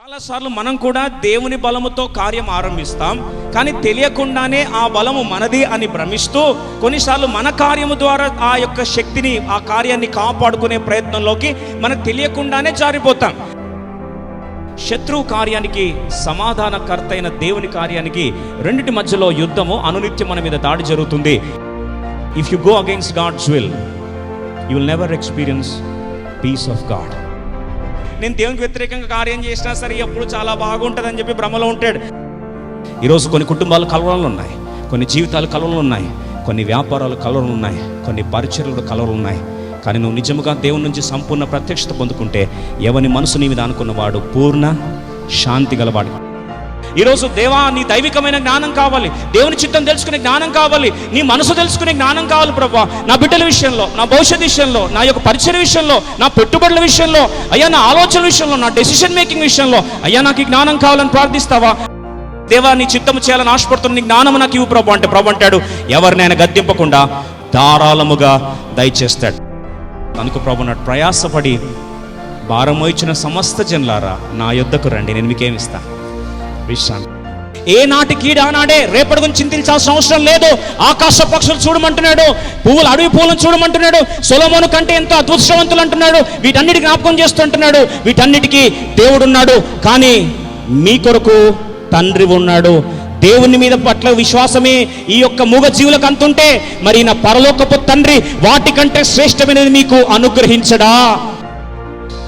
చాలాసార్లు మనం కూడా దేవుని బలముతో కార్యం ఆరంభిస్తాం, కానీ తెలియకుండానే ఆ బలము మనది అని భ్రమిస్తూ కొన్నిసార్లు మన కార్యము ద్వారా ఆ యొక్క శక్తిని, ఆ కార్యాన్ని కాపాడుకునే ప్రయత్నంలోకి మనకు తెలియకుండానే జారిపోతాం. శత్రువు కార్యానికి, సమాధానకర్త అయిన దేవుని కార్యానికి రెండిటి మధ్యలో యుద్ధము, అనునిత్యం మన మీద దాడి జరుగుతుంది. If you go against God's will, you will never experience peace of God. నేను దేవునికి వ్యతిరేకంగా కార్యం చేసినా సరే ఎప్పుడు చాలా బాగుంటుందని చెప్పి భ్రమలో ఉంటాడు. ఈరోజు కొన్ని కుటుంబాలు కలవరాలు ఉన్నాయి, కొన్ని జీవితాలు కలవలు ఉన్నాయి, కొన్ని వ్యాపారాలు కలవలు ఉన్నాయి, కొన్ని పరిచర్యలు కలవలు ఉన్నాయి. కానీ నువ్వు నిజముగా దేవుని నుంచి సంపూర్ణ ప్రత్యక్షత పొందుకుంటే ఎవని మనసు నీ మీద అనుకున్నవాడు పూర్ణ శాంతి గలవాడు. ఈరోజు దేవా, నీ దైవికమైన జ్ఞానం కావాలి, దేవుని చిత్తం తెలుసుకునే జ్ఞానం కావాలి, నీ మనసు తెలుసుకునే జ్ఞానం కావాలి ప్రభా. నా బిడ్డల విషయంలో, నా భవిష్యత్ విషయంలో, నా యొక్క పరిచయ విషయంలో, నా పెట్టుబడుల విషయంలో, అయ్యా నా ఆలోచన విషయంలో, నా డెసిషన్ మేకింగ్ విషయంలో అయ్యా నాకు ఈ జ్ఞానం కావాలని ప్రార్థిస్తావా? దేవా, నీ చిత్తము చేయాలని ఆశపడుతున్న నీ జ్ఞానం నాకు ఇవ్వు ప్రభు అంటే ప్రభు అంటాడు, ఎవరినైనా గద్దింపకుండా ధారాళముగా దయచేస్తాడు. అనుకో ప్రభు నాడు, ప్రయాసపడి భారము ఇచ్చిన సమస్త జనులారా నా యొద్దకు రండి, నేను మీకేమిస్తా విశ్రాంతి. ఏ నాటి కీడు ఆనాడే, రేపటి గురించి చింతించాల్సిన అవసరం లేదు. ఆకాశ పక్షులు చూడమంటున్నాడు, పువ్వులు, అడవి పువ్వులను చూడమంటున్నాడు, సొలొమోను కంటే ఎంతో అదృష్టవంతులు అంటున్నాడు. వీటన్నిటికి జ్ఞాపకం చేస్తుంటున్నాడు. వీటన్నిటికీ దేవుడు ఉన్నాడు, కానీ మీ కొరకు తండ్రి ఉన్నాడు. దేవుని మీద పట్ల విశ్వాసమే ఈ యొక్క మూగ జీవులకు అంతుంటే మరి నా పరలోకపు తండ్రి వాటికంటే శ్రేష్టమైనది మీకు అనుగ్రహించడా?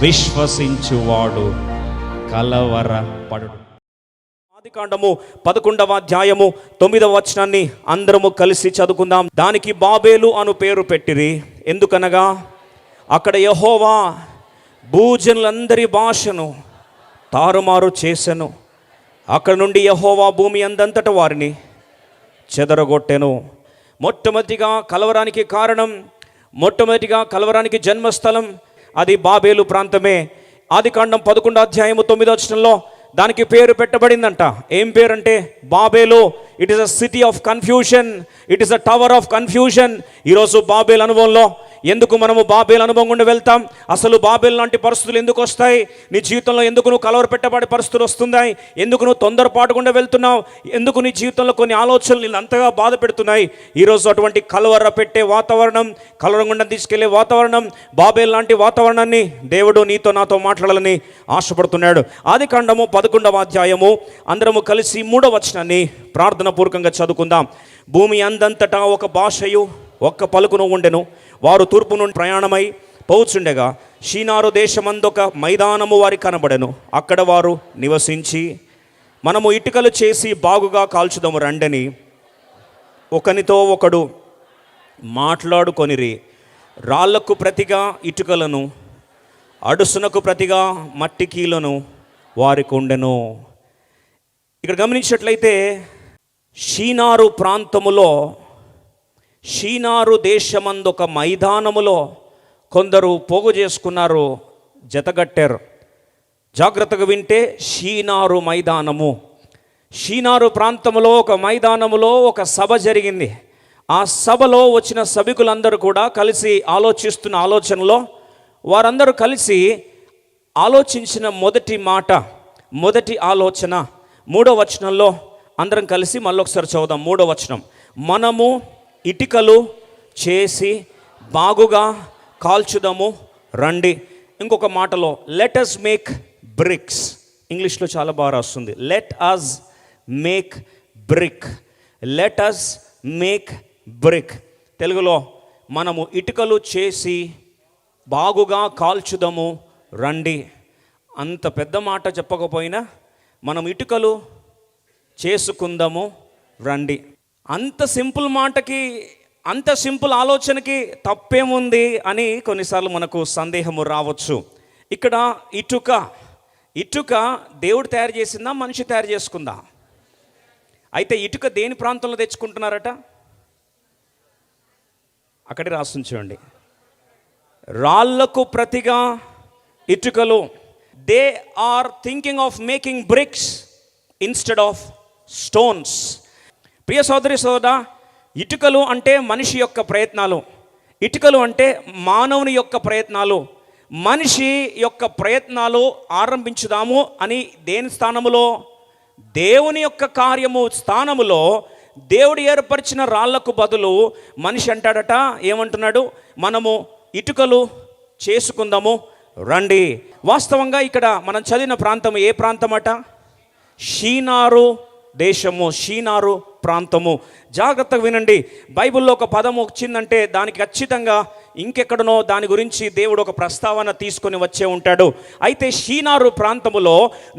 విశ్వసించువాడు కలవరపడు. ఆదికాండము 11వ అధ్యాయము 9వ వచనాన్ని అందరము కలిసి చదువుకుందాం. దానికి బాబేలు అను పేరు పెట్టిరి, ఎందుకనగా అక్కడ యెహోవా భూజనులందరి భాషను తారుమారు చేసెను. అక్కడ నుండి యెహోవా భూమి అందంతట వారిని చెదరగొట్టెను. మొట్టమొదటిగా కలవరానికి జన్మస్థలం అది బాబేలు ప్రాంతమే. ఆదికాండం 11వ అధ్యాయము 9వ వచనంలో దానికి పేరు పెట్టబడిందంట. ఏం పేరంటే బాబేలు. It is a city of confusion, it is a tower of confusion. ఈరోజు బాబేలు అనుభవంలో ఎందుకు మనము బాబేలు అనుభవం గుండా వెళ్తాం? అసలు బాబేలు లాంటి పరిస్థితులు ఎందుకు వస్తాయి నీ జీవితంలో? ఎందుకు నువ్వు కలవర పెట్టబడే పరిస్థితులు వస్తున్నాయి? ఎందుకు నువ్వు తొందరపాటు గుండా వెళ్తున్నావు? ఎందుకు నీ జీవితంలో కొన్ని ఆలోచనలు నేను అంతగా బాధ పెడుతున్నాయి? ఈరోజు అటువంటి కలవర పెట్టే వాతావరణం, కలవరం గుండా తీసుకెళ్లే వాతావరణం, బాబేలు లాంటి వాతావరణాన్ని దేవుడు నీతో నాతో మాట్లాడాలని ఆశపడుతున్నాడు. ఆదికాండము 11వ అధ్యాయము అందరము కలిసి 3వ వచనాన్ని ప్రార్థన పూర్వకంగా చదువుకుందాం. భూమి అందంతటా ఒక భాషయు ఒక్క పలుకును ఉండెను. వారు తూర్పు నుండి ప్రయాణమై పోచుండగా షీనారు దేశమందొక మైదానము వారి కనబడెను. అక్కడ వారు నివసించి మనము ఇటుకలు చేసి బాగుగా కాల్చుదాము రండని ఒకనితో ఒకడు మాట్లాడుకొనిరి. రాళ్లకు ప్రతిగా ఇటుకలను, అడుసునకు ప్రతిగా మట్టి కీలను వారికి ఉండెను. ఇక్కడ గమనించినట్లయితే షీనారు ప్రాంతములో, షీనారు దేశమందొక మైదానములో కొందరు పోగు చేసుకున్నారు, జతగట్టారు. జాగ్రత్తగా వింటే షీనారు మైదానము, షీనారు ప్రాంతంలో ఒక మైదానములో ఒక సభ జరిగింది. ఆ సభలో వచ్చిన సభికులందరూ కూడా కలిసి ఆలోచిస్తున్న ఆలోచనలో వారందరూ కలిసి ఆలోచించిన మొదటి ఆలోచన 3వ వచనంలో అందరం కలిసి మళ్ళొకసారి చదువుదాం. 3వ వచనం, మనము ఇటుకలు చేసి బాగుగా కాల్చుదాము రండి. ఇంకొక మాటలో లెట్ అస్ మేక్ బ్రిక్స్. ఇంగ్లీష్లో చాలా బాగా రాస్తుంది, let us make brick, let us make brick. తెలుగులో మనము ఇటుకలు చేసి బాగుగా కాల్చుదాము రండి. అంత పెద్ద మాట చెప్పకపోయినా మనం ఇటుకలు చేసుకుందాము రండి. అంత సింపుల్ మాటకి, అంత సింపుల్ ఆలోచనకి తప్పేముంది అని కొన్నిసార్లు మనకు సందేహము రావచ్చు. ఇక్కడ ఇటుక దేవుడు తయారు చేసిందా, మనిషి తయారు చేసుకుందా? అయితే ఇటుక దేని ప్రాంతంలో తెచ్చుకుంటున్నారట? అక్కడే రాస్తుంది చూడండి, రాళ్లకు ప్రతిగా ఇటుకలు. They are thinking of making bricks instead of stones. ప్రియ సోదరి సోదరా, ఇటుకలు అంటే మనిషి యొక్క ప్రయత్నాలు, ఇటుకలు అంటే మానవుని యొక్క ప్రయత్నాలు. మనిషి యొక్క ప్రయత్నాలు ఆరంభించుదాము అని దేని స్థానములో, దేవుని యొక్క కార్యము స్థానములో దేవుడు ఏర్పరిచిన రాళ్లకు బదులు మనిషి అంటాడట, ఏమంటున్నాడు, మనము ఇటుకలు చేసుకుందాము రండి. వాస్తవంగా ఇక్కడ మనం చదివిన ప్రాంతం ఏ ప్రాంతం అట? షీనారు దేశము, షీనారు ప్రాంతము. జాగ్రత్తగా వినండి, బైబిల్లో ఒక పదం వచ్చిందంటే దానికి ఖచ్చితంగా ఇంకెక్కడనో దాని గురించి దేవుడు ఒక ప్రస్తావన తీసుకొని వచ్చే ఉంటాడు. అయితే షీనారు ప్రాంతములో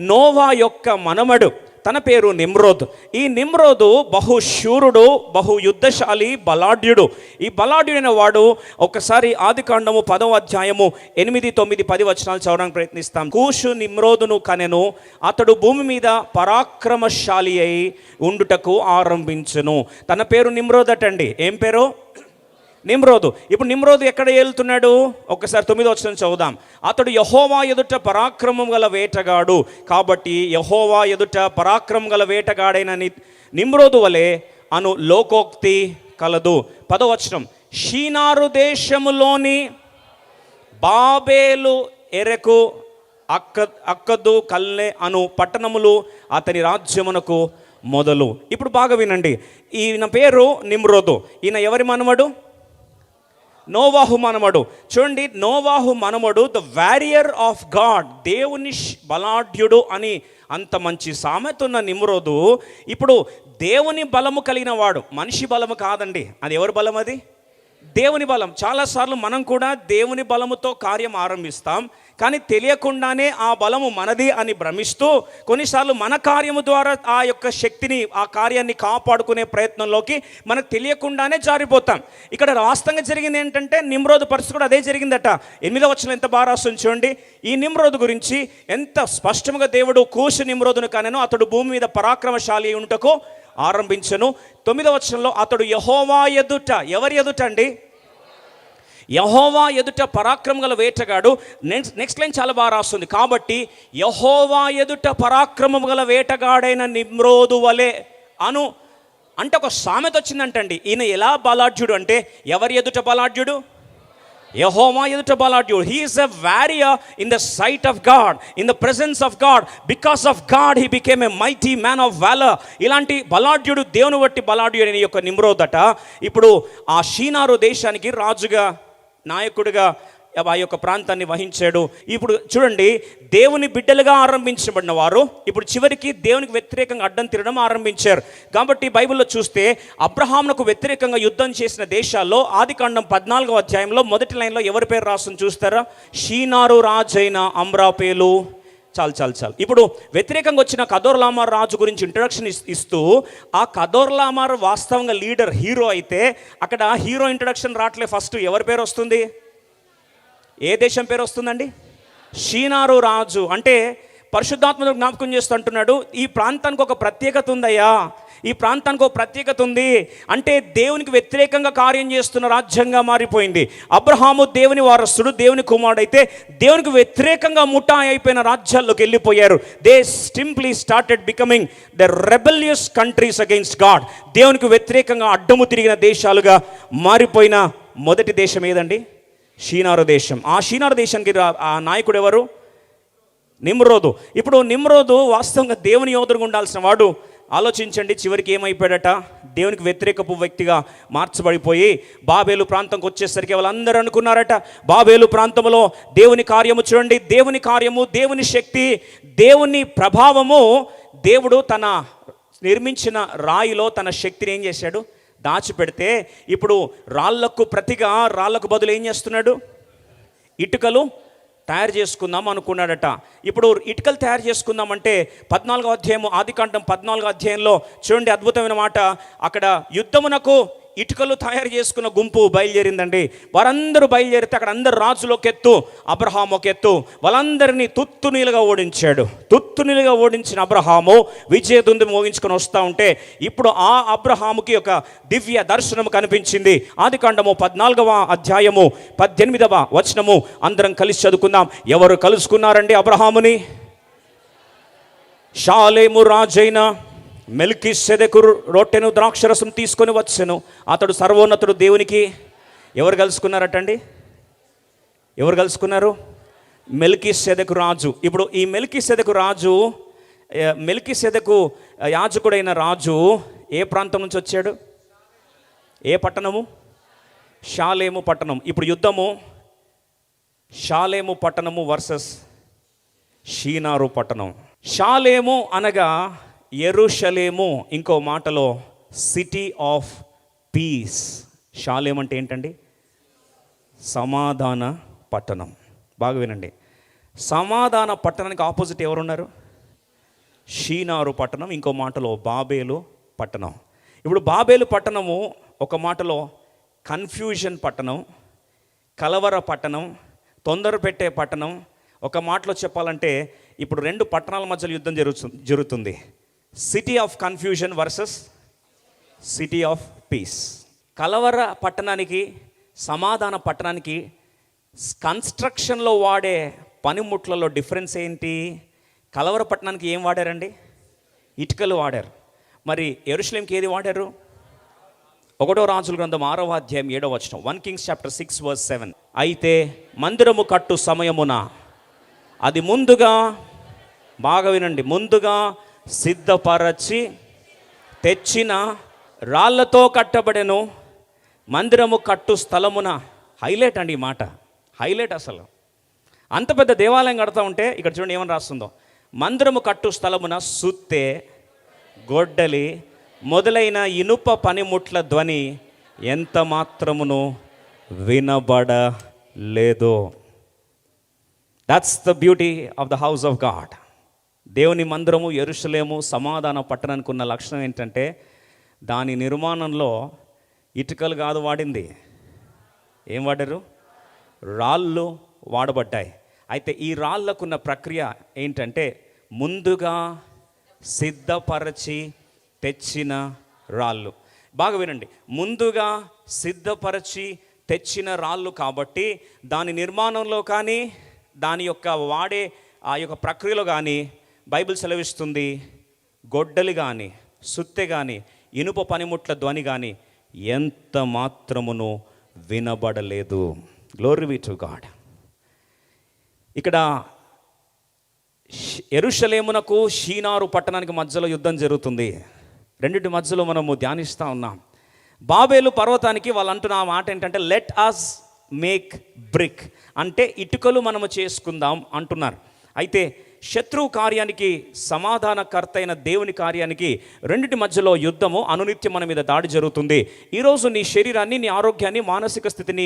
నోవా యొక్క మనమడు, తన పేరు నిమ్రోద్. ఈ నిమ్రోదు బహుశూరుడు, బహు యుద్ధశాలి, బలాఢ్యుడు. ఈ బలాఢ్యుడైన వాడు ఒకసారి ఆదికాండము 10వ అధ్యాయము 8, 9, 10 వచనాలు చదవడానికి ప్రయత్నిస్తాం. కూషు నిమ్రోదును కనెను, అతడు భూమి మీద పరాక్రమశాలి అయి ఉండుటకు ఆరంభించును. తన పేరు నిమ్రోద్ అటండి. ఏం పేరు? నిమ్రోదు. ఇప్పుడు నిమ్రోదు ఎక్కడ ఏలుతున్నాడు? ఒకసారి 9వ వచనం చదువుదాం. అతడు యెహోవా ఎదుట పరాక్రమం గల వేటగాడు, కాబట్టి యెహోవా ఎదుట పరాక్రమం గల వేటగాడైన నిమ్రోదు వలె అను లోకోక్తి కలదు. 10వ వచనం, షీనారు దేశములోని బాబేలు, ఎరెకు, అక్కదు, కల్నె అను పట్టణములు అతని రాజ్యమునకు మొదలు. ఇప్పుడు బాగా వినండి, ఈయన పేరు నిమ్రోదు. ఈయన ఎవరి మనవడు? నోవాహు మనమడు. చూడండి, నోవాహు మనమడు ద వారియర్ ఆఫ్ గాడ్, దేవుని బలాఢ్యుడు అని అంత మంచి సామెత ఉన్న నిమ్రోదు ఇప్పుడు దేవుని బలము కలిగిన వాడు. మనిషి బలము కాదండి, అది ఎవరి బలం? అది దేవుని బలం. చాలాసార్లు మనం కూడా దేవుని బలముతో కార్యం ఆరంభిస్తాం, కానీ తెలియకుండానే ఆ బలము మనది అని భ్రమిస్తూ కొన్నిసార్లు మన కార్యము ద్వారా ఆ యొక్క శక్తిని, ఆ కార్యాన్ని కాపాడుకునే ప్రయత్నంలోకి మనకు తెలియకుండానే జారిపోతాం. ఇక్కడ వాస్తవంగా జరిగింది ఏంటంటే నిమ్రోదు పరిస్థితి కూడా అదే జరిగిందట. 8వ వచనం ఎంత బాగా రాస్తుంది చూడండి. ఈ నిమ్రోదు గురించి ఎంత స్పష్టంగా దేవుడు కూషు నిమ్రోదును కానెను, అతడు భూమి మీద పరాక్రమశాలి ఉంటకు ఆరంభించను. 9వ వచనంలో అతడు యెహోవా ఎదుట, ఎవరి ఎదుట అండి? యెహోవా ఎదుట పరాక్రమం గల వేటగాడు. నెక్స్ట్ లైన్ చాలా బాగా రాస్తుంది. కాబట్టి యెహోవా ఎదుట పరాక్రమం గల వేటగాడైన నిమ్రోదు వలె అను అంటే ఒక సామెత వచ్చిందంటండి. ఈయన ఎలా బలాఢ్యుడు అంటే, ఎవరి ఎదుట బలాఢ్యుడు? యెహోవా ఎదుట బలాఢ్యుడు. He is a warrior in the sight of God, in the presence of God. Because of God he became a mighty man of valour. ఇలాంటి బలాఢ్యుడు, దేవుని బట్టి బలాఢ్యుడు అనే యొక్క నిమ్రోదట ఇప్పుడు ఆ షీనారు దేశానికి రాజుగా, నాయకుడిగా ఆ యొక్క ప్రాంతాన్ని వహించాడు. ఇప్పుడు చూడండి, దేవుని బిడ్డలుగా ఆరంభించబడిన వారు ఇప్పుడు చివరికి దేవునికి వ్యతిరేకంగా అడ్డం తిరగడం ఆరంభించారు. కాబట్టి బైబిల్లో చూస్తే అబ్రహామునకు వ్యతిరేకంగా యుద్ధం చేసిన దేశాల్లో ఆదికాండం 14వ అధ్యాయంలో మొదటి లైన్లో ఎవరి పేరు రాస్తుంది చూస్తారా? షీనారు రాజైన అమ్రాపేలు. చాలు. ఇప్పుడు వ్యతిరేకంగా వచ్చిన కదోర్లామార్ రాజు గురించి ఇంట్రడక్షన్ ఇస్తూ, ఆ కదోర్లామార్ వాస్తవంగా లీడర్, హీరో అయితే అక్కడ హీరో ఇంట్రడక్షన్ రావట్లే. ఫస్ట్ ఎవరి పేరు వస్తుంది? ఏ దేశం పేరు వస్తుందండి? షీనారు రాజు. అంటే పరిశుద్ధాత్మను జ్ఞాపకం చేస్తూ అంటున్నాడు, ఈ ప్రాంతానికి ఒక ప్రత్యేకత ఉందయ్యా, ఈ ప్రాంతానికి ఒక ప్రత్యేకత ఉంది. అంటే దేవునికి వ్యతిరేకంగా కార్యం చేస్తున్న రాజ్యంగా మారిపోయింది. అబ్రహాము దేవుని వారసుడు, దేవుని కుమారుడైతే దేవునికి వ్యతిరేకంగా ముఠా అయిపోయిన రాజ్యాల్లోకి వెళ్ళిపోయారు. They simply started becoming the rebellious countries against God. దేవునికి వ్యతిరేకంగా అడ్డము తిరిగిన దేశాలుగా మారిపోయిన మొదటి దేశం ఏదండి? షీనారు దేశం. ఆ షీనారు దేశానికి ఆ నాయకుడు ఎవరు? నిమ్రోదు. ఇప్పుడు నిమ్రోదు వాస్తవంగా దేవుని యోధుడుగా ఉండాల్సిన వాడు. ఆలోచించండి, చివరికి ఏమైపోయాడట? దేవునికి వ్యతిరేకపు వ్యక్తిగా మార్చబడిపోయి బాబేలు ప్రాంతంకి వచ్చేసరికి వాళ్ళందరూ అనుకున్నారట, బాబేలు ప్రాంతంలో దేవుని కార్యము చూడండి, దేవుని కార్యము, దేవుని శక్తి, దేవుని ప్రభావము. దేవుడు తన నిర్మించిన రాయిలో తన శక్తిని ఏం చేశాడు? దాచిపెడితే ఇప్పుడు రాళ్లకు ప్రతిగా, రాళ్లకు బదులు ఏం చేస్తున్నాడు? ఇటుకలు తయారు చేసుకుందాం అనుకున్నాడట. ఇప్పుడు ఇటుకలు తయారు చేసుకుందామంటే 14వ అధ్యాయం, ఆదికాండం 14వ అధ్యాయంలో చూడండి అద్భుతమైన మాట. అక్కడ యుద్ధమునకు ఇటుకలు తయారు చేసుకున్న గుంపు బయలుదేరిందండి. వారందరూ బయలుదేరితే అక్కడ అందరు రాజులు ఒక ఎత్తు, అబ్రహాము ఒక ఎత్తు, వాళ్ళందరినీ తుత్తునీలుగా ఓడించాడు. తుత్తునీలుగా ఓడించిన అబ్రహాము విజయదుందు మోగించుకొని వస్తూ ఉంటే ఇప్పుడు ఆ అబ్రహాముకి ఒక దివ్య దర్శనం కనిపించింది. ఆదికాండము 14వ అధ్యాయము 18వ వచనము అందరం కలిసి చదువుకుందాం. ఎవరు కలుసుకున్నారండి అబ్రహాముని? షాలేము రాజైన మెల్కీసెదెకు రొట్టెను ద్రాక్షరసం తీసుకొని వచ్చెను. అతడు సర్వోన్నతుడు దేవునికి. ఎవరు కలుసుకున్నారటండి? ఎవరు కలుసుకున్నారు? మెల్కీసెదెకు రాజు. ఇప్పుడు ఈ మెల్కీసెదెకు రాజు, మెల్కీసెదెకు యాజకుడైన రాజు ఏ ప్రాంతం నుంచి వచ్చాడు? ఏ పట్టణము? షాలేము పట్టణం. ఇప్పుడు యుద్ధము షాలేము పట్టణము వర్సెస్ షీనారు పట్టణం. షాలేము అనగా యెరూషలేము, ఇంకో మాటలో సిటీ ఆఫ్ పీస్. షాలేం అంటే ఏంటండి? సమాధాన పట్టణం. బాగా వినండి, సమాధాన పట్టణానికి ఆపోజిట్ ఎవరున్నారు? షీనారు పట్టణం, ఇంకో మాటలో బాబేలు పట్టణం. ఇప్పుడు బాబేలు పట్టణము ఒక మాటలో కన్ఫ్యూజన్ పట్టణం, కలవర పట్టణం, తొందర పెట్టే పట్టణం. ఒక మాటలో చెప్పాలంటే ఇప్పుడు రెండు పట్టణాల మధ్యలో యుద్ధం జరుగుతుంది. City of confusion versus city of peace. కలవర పట్టణానికి, సమాధాన పట్టణానికి కన్స్ట్రక్షన్లో వాడే పనిముట్లలో డిఫరెన్స్ ఏంటి? కలవర పట్టణానికి ఏం వాడారండి? ఇటుకలు వాడారు. మరి యెరూషలేంకి ఏది వాడారు? 1 రాజుల గ్రంథం 6వ అధ్యాయం 7వ వచనం, 1 Kings chapter 6 verse 7. అయితే మందిరము కట్టు సమయమున అది ముందుగా, బాగా వినండి, ముందుగా సిద్ధపరచి తెచ్చిన రాళ్లతో కట్టబడెను. మందిరము కట్టు స్థలమున, హైలైట్ అండి ఈ మాట, హైలైట్. అసలు అంత పెద్ద దేవాలయం కడతా ఉంటే ఇక్కడ చూడండి ఏమని రాస్తుందో, మందిరము కట్టు స్థలమున సుత్తె, గొడ్డలి మొదలైన ఇనుప పనిముట్ల ధ్వని ఎంత మాత్రమును వినబడలేదు. That's the beauty of the house of God. దేవుని మందిరము యెరూషలేము సమాధాన పట్టణానికి ఉన్న లక్షణం ఏంటంటే దాని నిర్మాణంలో ఇటుకలు కాదు వాడింది. ఏం వాడారు? రాళ్ళు వాడబడ్డాయి. అయితే ఈ రాళ్ళకున్న ప్రక్రియ ఏంటంటే ముందుగా సిద్ధపరచి తెచ్చిన రాళ్ళు. బాగా వినండి, ముందుగా సిద్ధపరచి తెచ్చిన రాళ్ళు కాబట్టి దాని నిర్మాణంలో కానీ దాని యొక్క వాడే ఆ యొక్క ప్రక్రియలో కానీ బైబిల్ సెలవిస్తుంది, గొడ్డలి కానీ సుత్తె కానీ ఇనుప పనిముట్ల ధ్వని కానీ ఎంత మాత్రమును వినబడలేదు. Glory be to God. ఇక్కడ యెరూషలేమునకు షీనారు పట్టణానికి మధ్యలో యుద్ధం జరుగుతుంది. రెండింటి మధ్యలో మనము ధ్యానిస్తూ ఉన్నాం. బాబేలు పర్వతానికి వాళ్ళు అంటున్న ఆ మాట ఏంటంటే లెట్ అస్ మేక్ బ్రిక్, అంటే ఇటుకలు మనము చేసుకుందాం అంటున్నారు. అయితే శత్రువు కార్యానికి, సమాధానకర్త అయిన దేవుని కార్యానికి రెండింటి మధ్యలో యుద్ధము, అనునిత్యం మన మీద దాడి జరుగుతుంది. ఈరోజు నీ శరీరాన్ని, నీ ఆరోగ్యాన్ని, మానసిక స్థితిని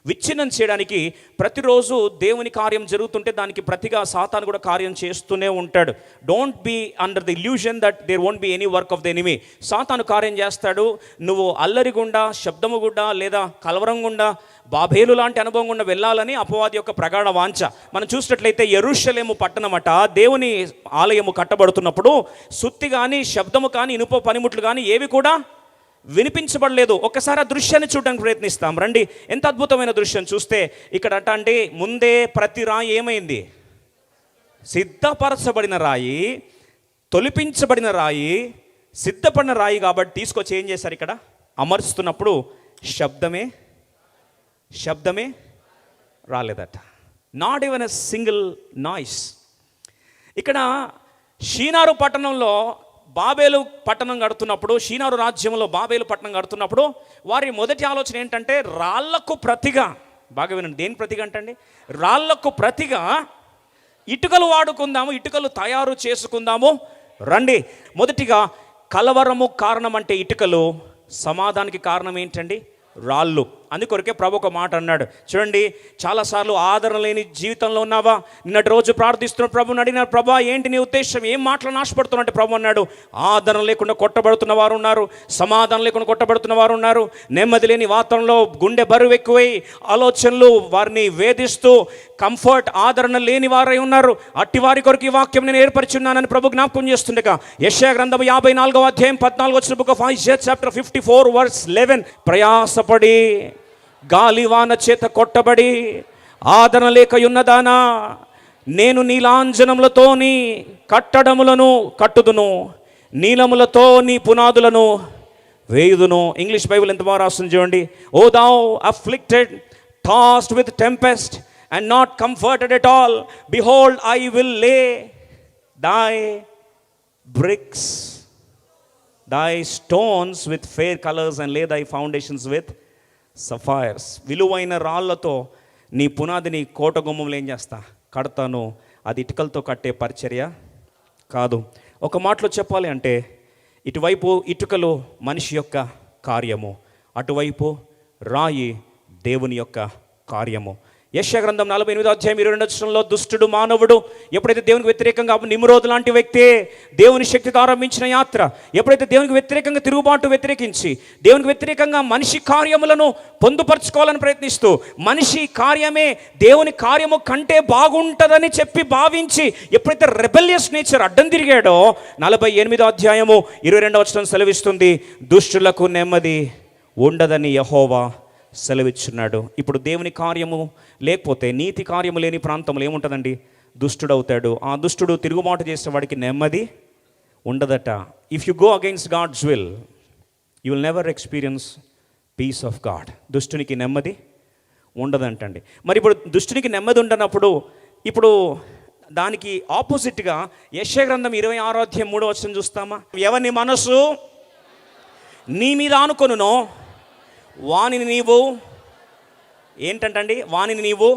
విచ్ఛిన్నం చేయడానికి ప్రతిరోజు దేవుని కార్యం జరుగుతుంటే దానికి ప్రతిగా సాతాను కూడా కార్యం చేస్తూనే ఉంటాడు. Don't be under the illusion that there won't be any work of the enemy. సాతాను కార్యం చేస్తాడు. నువ్వు అల్లరి గుండా, శబ్దము గుండా, లేదా కలవరం గుండా, బాబేలు లాంటి అనుభవం గుండా వెళ్ళాలని అపవాది యొక్క ప్రగాఢ వాంఛ. మనం చూసినట్లయితే యెరూషలేము పట్టణమట దేవుని ఆలయము కట్టబడుతున్నప్పుడు సుత్తి కానీ, శబ్దము కానీ, ఇనుప పనిముట్లు కానీ ఏవి కూడా వినిపించబడలేదు. ఒకసారి ఆ దృశ్యాన్ని చూడడానికి ప్రయత్నిస్తాం రండి. ఎంత అద్భుతమైన దృశ్యం చూస్తే ఇక్కడ అంటే ముందే ప్రతి రాయి ఏమైంది? సిద్ధపరచబడిన రాయి, తొలిపించబడిన రాయి, సిద్ధపడిన రాయి కాబట్టి తీసుకొచ్చి ఏం చేశారు? ఇక్కడ అమర్చుతున్నప్పుడు శబ్దమే రాలేదట. Not even a single noise. ఇక్కడ షీనారు పట్టణంలో బాబేలు పట్టణం కడుతున్నప్పుడు, షీనారు రాజ్యంలో బాబేలు పట్టణం కడుతున్నప్పుడు వారి మొదటి ఆలోచన ఏంటంటే రాళ్లకు ప్రతిగా, బాగా వినండి, దేని ప్రతిగా అంటండి? రాళ్లకు ప్రతిగా ఇటుకలు వాడుకుందాము, ఇటుకలు తయారు చేసుకుందాము రండి. మొదటిగా కలవరము కారణం అంటే ఇటుకలు, సమాధానానికి కారణం ఏంటండి? రాళ్ళు. అందుకొరకే ప్రభు ఒక మాట అన్నాడు చూడండి, చాలాసార్లు ఆదరణ లేని జీవితంలో ఉన్నావా? నిన్నటి రోజు ప్రార్థిస్తున్న ప్రభుని అడిగిన, ప్రభా ఏంటి నీ ఉద్దేశం, ఏం మాటలు నాశపడుతున్నా అంటే ప్రభు అన్నాడు, ఆదరణ లేకుండా కొట్టబడుతున్న వారు ఉన్నారు, సమాధానం లేకుండా కొట్టబడుతున్న వారు ఉన్నారు, నెమ్మది లేని వాతావరణంలో గుండె బరువు ఎక్కువై ఆలోచనలు వారిని వేధిస్తూ కంఫర్ట్, ఆదరణ లేని వారై ఉన్నారు. అట్టి వారి కొరకు ఈ వాక్యం నేను ఏర్పరిచున్నానని ప్రభు జ్ఞాపకం చేస్తుండగా యెషయా గ్రంథం 54వ అధ్యాయం 14వ వచనం, book of Isaiah chapter 54 verse 11, ప్రయాసపడి గాలివాన చేత కొట్టబడి ఆదరణ లేక ఉన్నదానా, నేను నీలాంజనములతో నీ కట్టడములను కట్టుదును, నీలములతో నీ పునాదులను వేయుదును. ఇంగ్లీష్ బైబిల్ ఎంత బాగా రాస్తుంది చూడండి. ఓ thou afflicted, tossed with tempest and not comforted at all. Behold, I will lay thy bricks, thy stones with fair colors, and lay thy foundations with sapphires. విలువైన రాళ్లతో నీ పునాదిని కోట గుమ్మములు ఏం చేస్తా, కడతాను. అది ఇటుకలతో కట్టే పరిచర్య కాదు. ఒక మాటలో చెప్పాలి అంటే, ఇటువైపు ఇటుకలు మనిషి యొక్క కార్యము, అటువైపు రాయి దేవుని యొక్క కార్యము. యెషయా గ్రంథం 48వ అధ్యాయం 22వ వచనంలో, దుష్టుడు మానవుడు ఎప్పుడైతే దేవునికి వ్యతిరేకంగా, నిమ్రోదు లాంటి వ్యక్తే దేవుని శక్తితో ఆరంభించిన యాత్ర, ఎప్పుడైతే దేవునికి వ్యతిరేకంగా తిరుగుబాటు వ్యతిరేకించి దేవునికి వ్యతిరేకంగా మనిషి కార్యములను పొందుపరచుకోవాలని ప్రయత్నిస్తూ, మనిషి కార్యమే దేవుని కార్యము కంటే బాగుంటుందని చెప్పి భావించి ఎప్పుడైతే రెబెలియస్ నేచర్ అడ్డం తిరిగాడో, 48వ అధ్యాయము 22వ వచనం సెలవిస్తుంది, దుష్టులకు నెమ్మది ఉండదని యెహోవా సెలవిచ్చున్నాడు. ఇప్పుడు దేవుని కార్యము లేకపోతే, నీతి కార్యము లేని ప్రాంతంలో ఏముంటుందండి? దుష్టుడవుతాడు. ఆ దుష్టుడు తిరుగుబాటు చేసే వాడికి నెమ్మది ఉండదట. If you go against God's will, you will never experience peace of God. దుష్టునికి నెమ్మది ఉండదంటండి. మరి ఇప్పుడు దుష్టునికి నెమ్మది ఉండనప్పుడు, ఇప్పుడు దానికి ఆపోజిట్గా యెషయా గ్రంథం 26వ అధ్యాయం 3వ వచనం చూస్తామా? ఎవని మనసు నీ మీద ఆనుకొనునో వానిని నీవు ఏంటంటండి? వానిని నీవు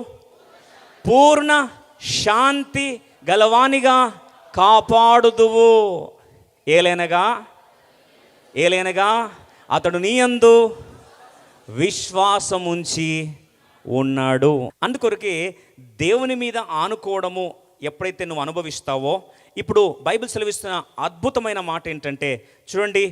పూర్ణ శాంతి గలవానిగా కాపాడుదువు. ఏలైనగా అతడు నీ యందు విశ్వాసముంచి ఉన్నాడు. అందుకొరకే దేవుని మీద ఆనుకోవడము ఎప్పుడైతే నువ్వు అనుభవిస్తావో, ఇప్పుడు బైబిల్ సెలవిస్తున్న అద్భుతమైన మాట ఏంటంటే, చూడండి,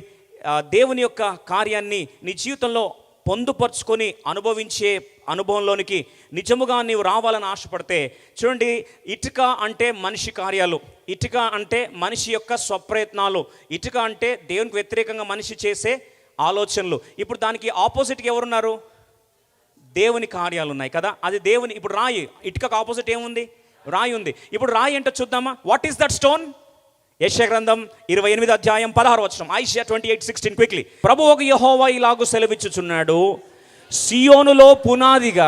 దేవుని యొక్క కార్యాన్ని నీ జీవితంలో పొందుపరుచుకొని అనుభవించే అనుభవంలోనికి నిజముగా నీవు రావాలని ఆశపడితే, చూడండి, ఇటుక అంటే మనిషి కార్యాలు, ఇటుక అంటే మనిషి యొక్క స్వప్రయత్నాలు, ఇటుక అంటే దేవునికి వ్యతిరేకంగా మనిషి చేసే ఆలోచనలు. ఇప్పుడు దానికి ఆపోజిట్గా ఎవరున్నారు? దేవుని కార్యాలు ఉన్నాయి కదా. అది దేవుని. ఇప్పుడు రాయి, ఇటుకకు ఆపోజిట్ ఏముంది? రాయి ఉంది. ఇప్పుడు రాయి అంటే చూద్దామా? What is that stone? యెషయా గ్రంథం 28వ అధ్యాయం 16వ వచనం, ఐషియా 28:16 క్విక్లీ. ప్రభువకు యెహోవా ఇలాగు సెలవిచ్చుచున్నాడు, సియోనులో పునాదిగా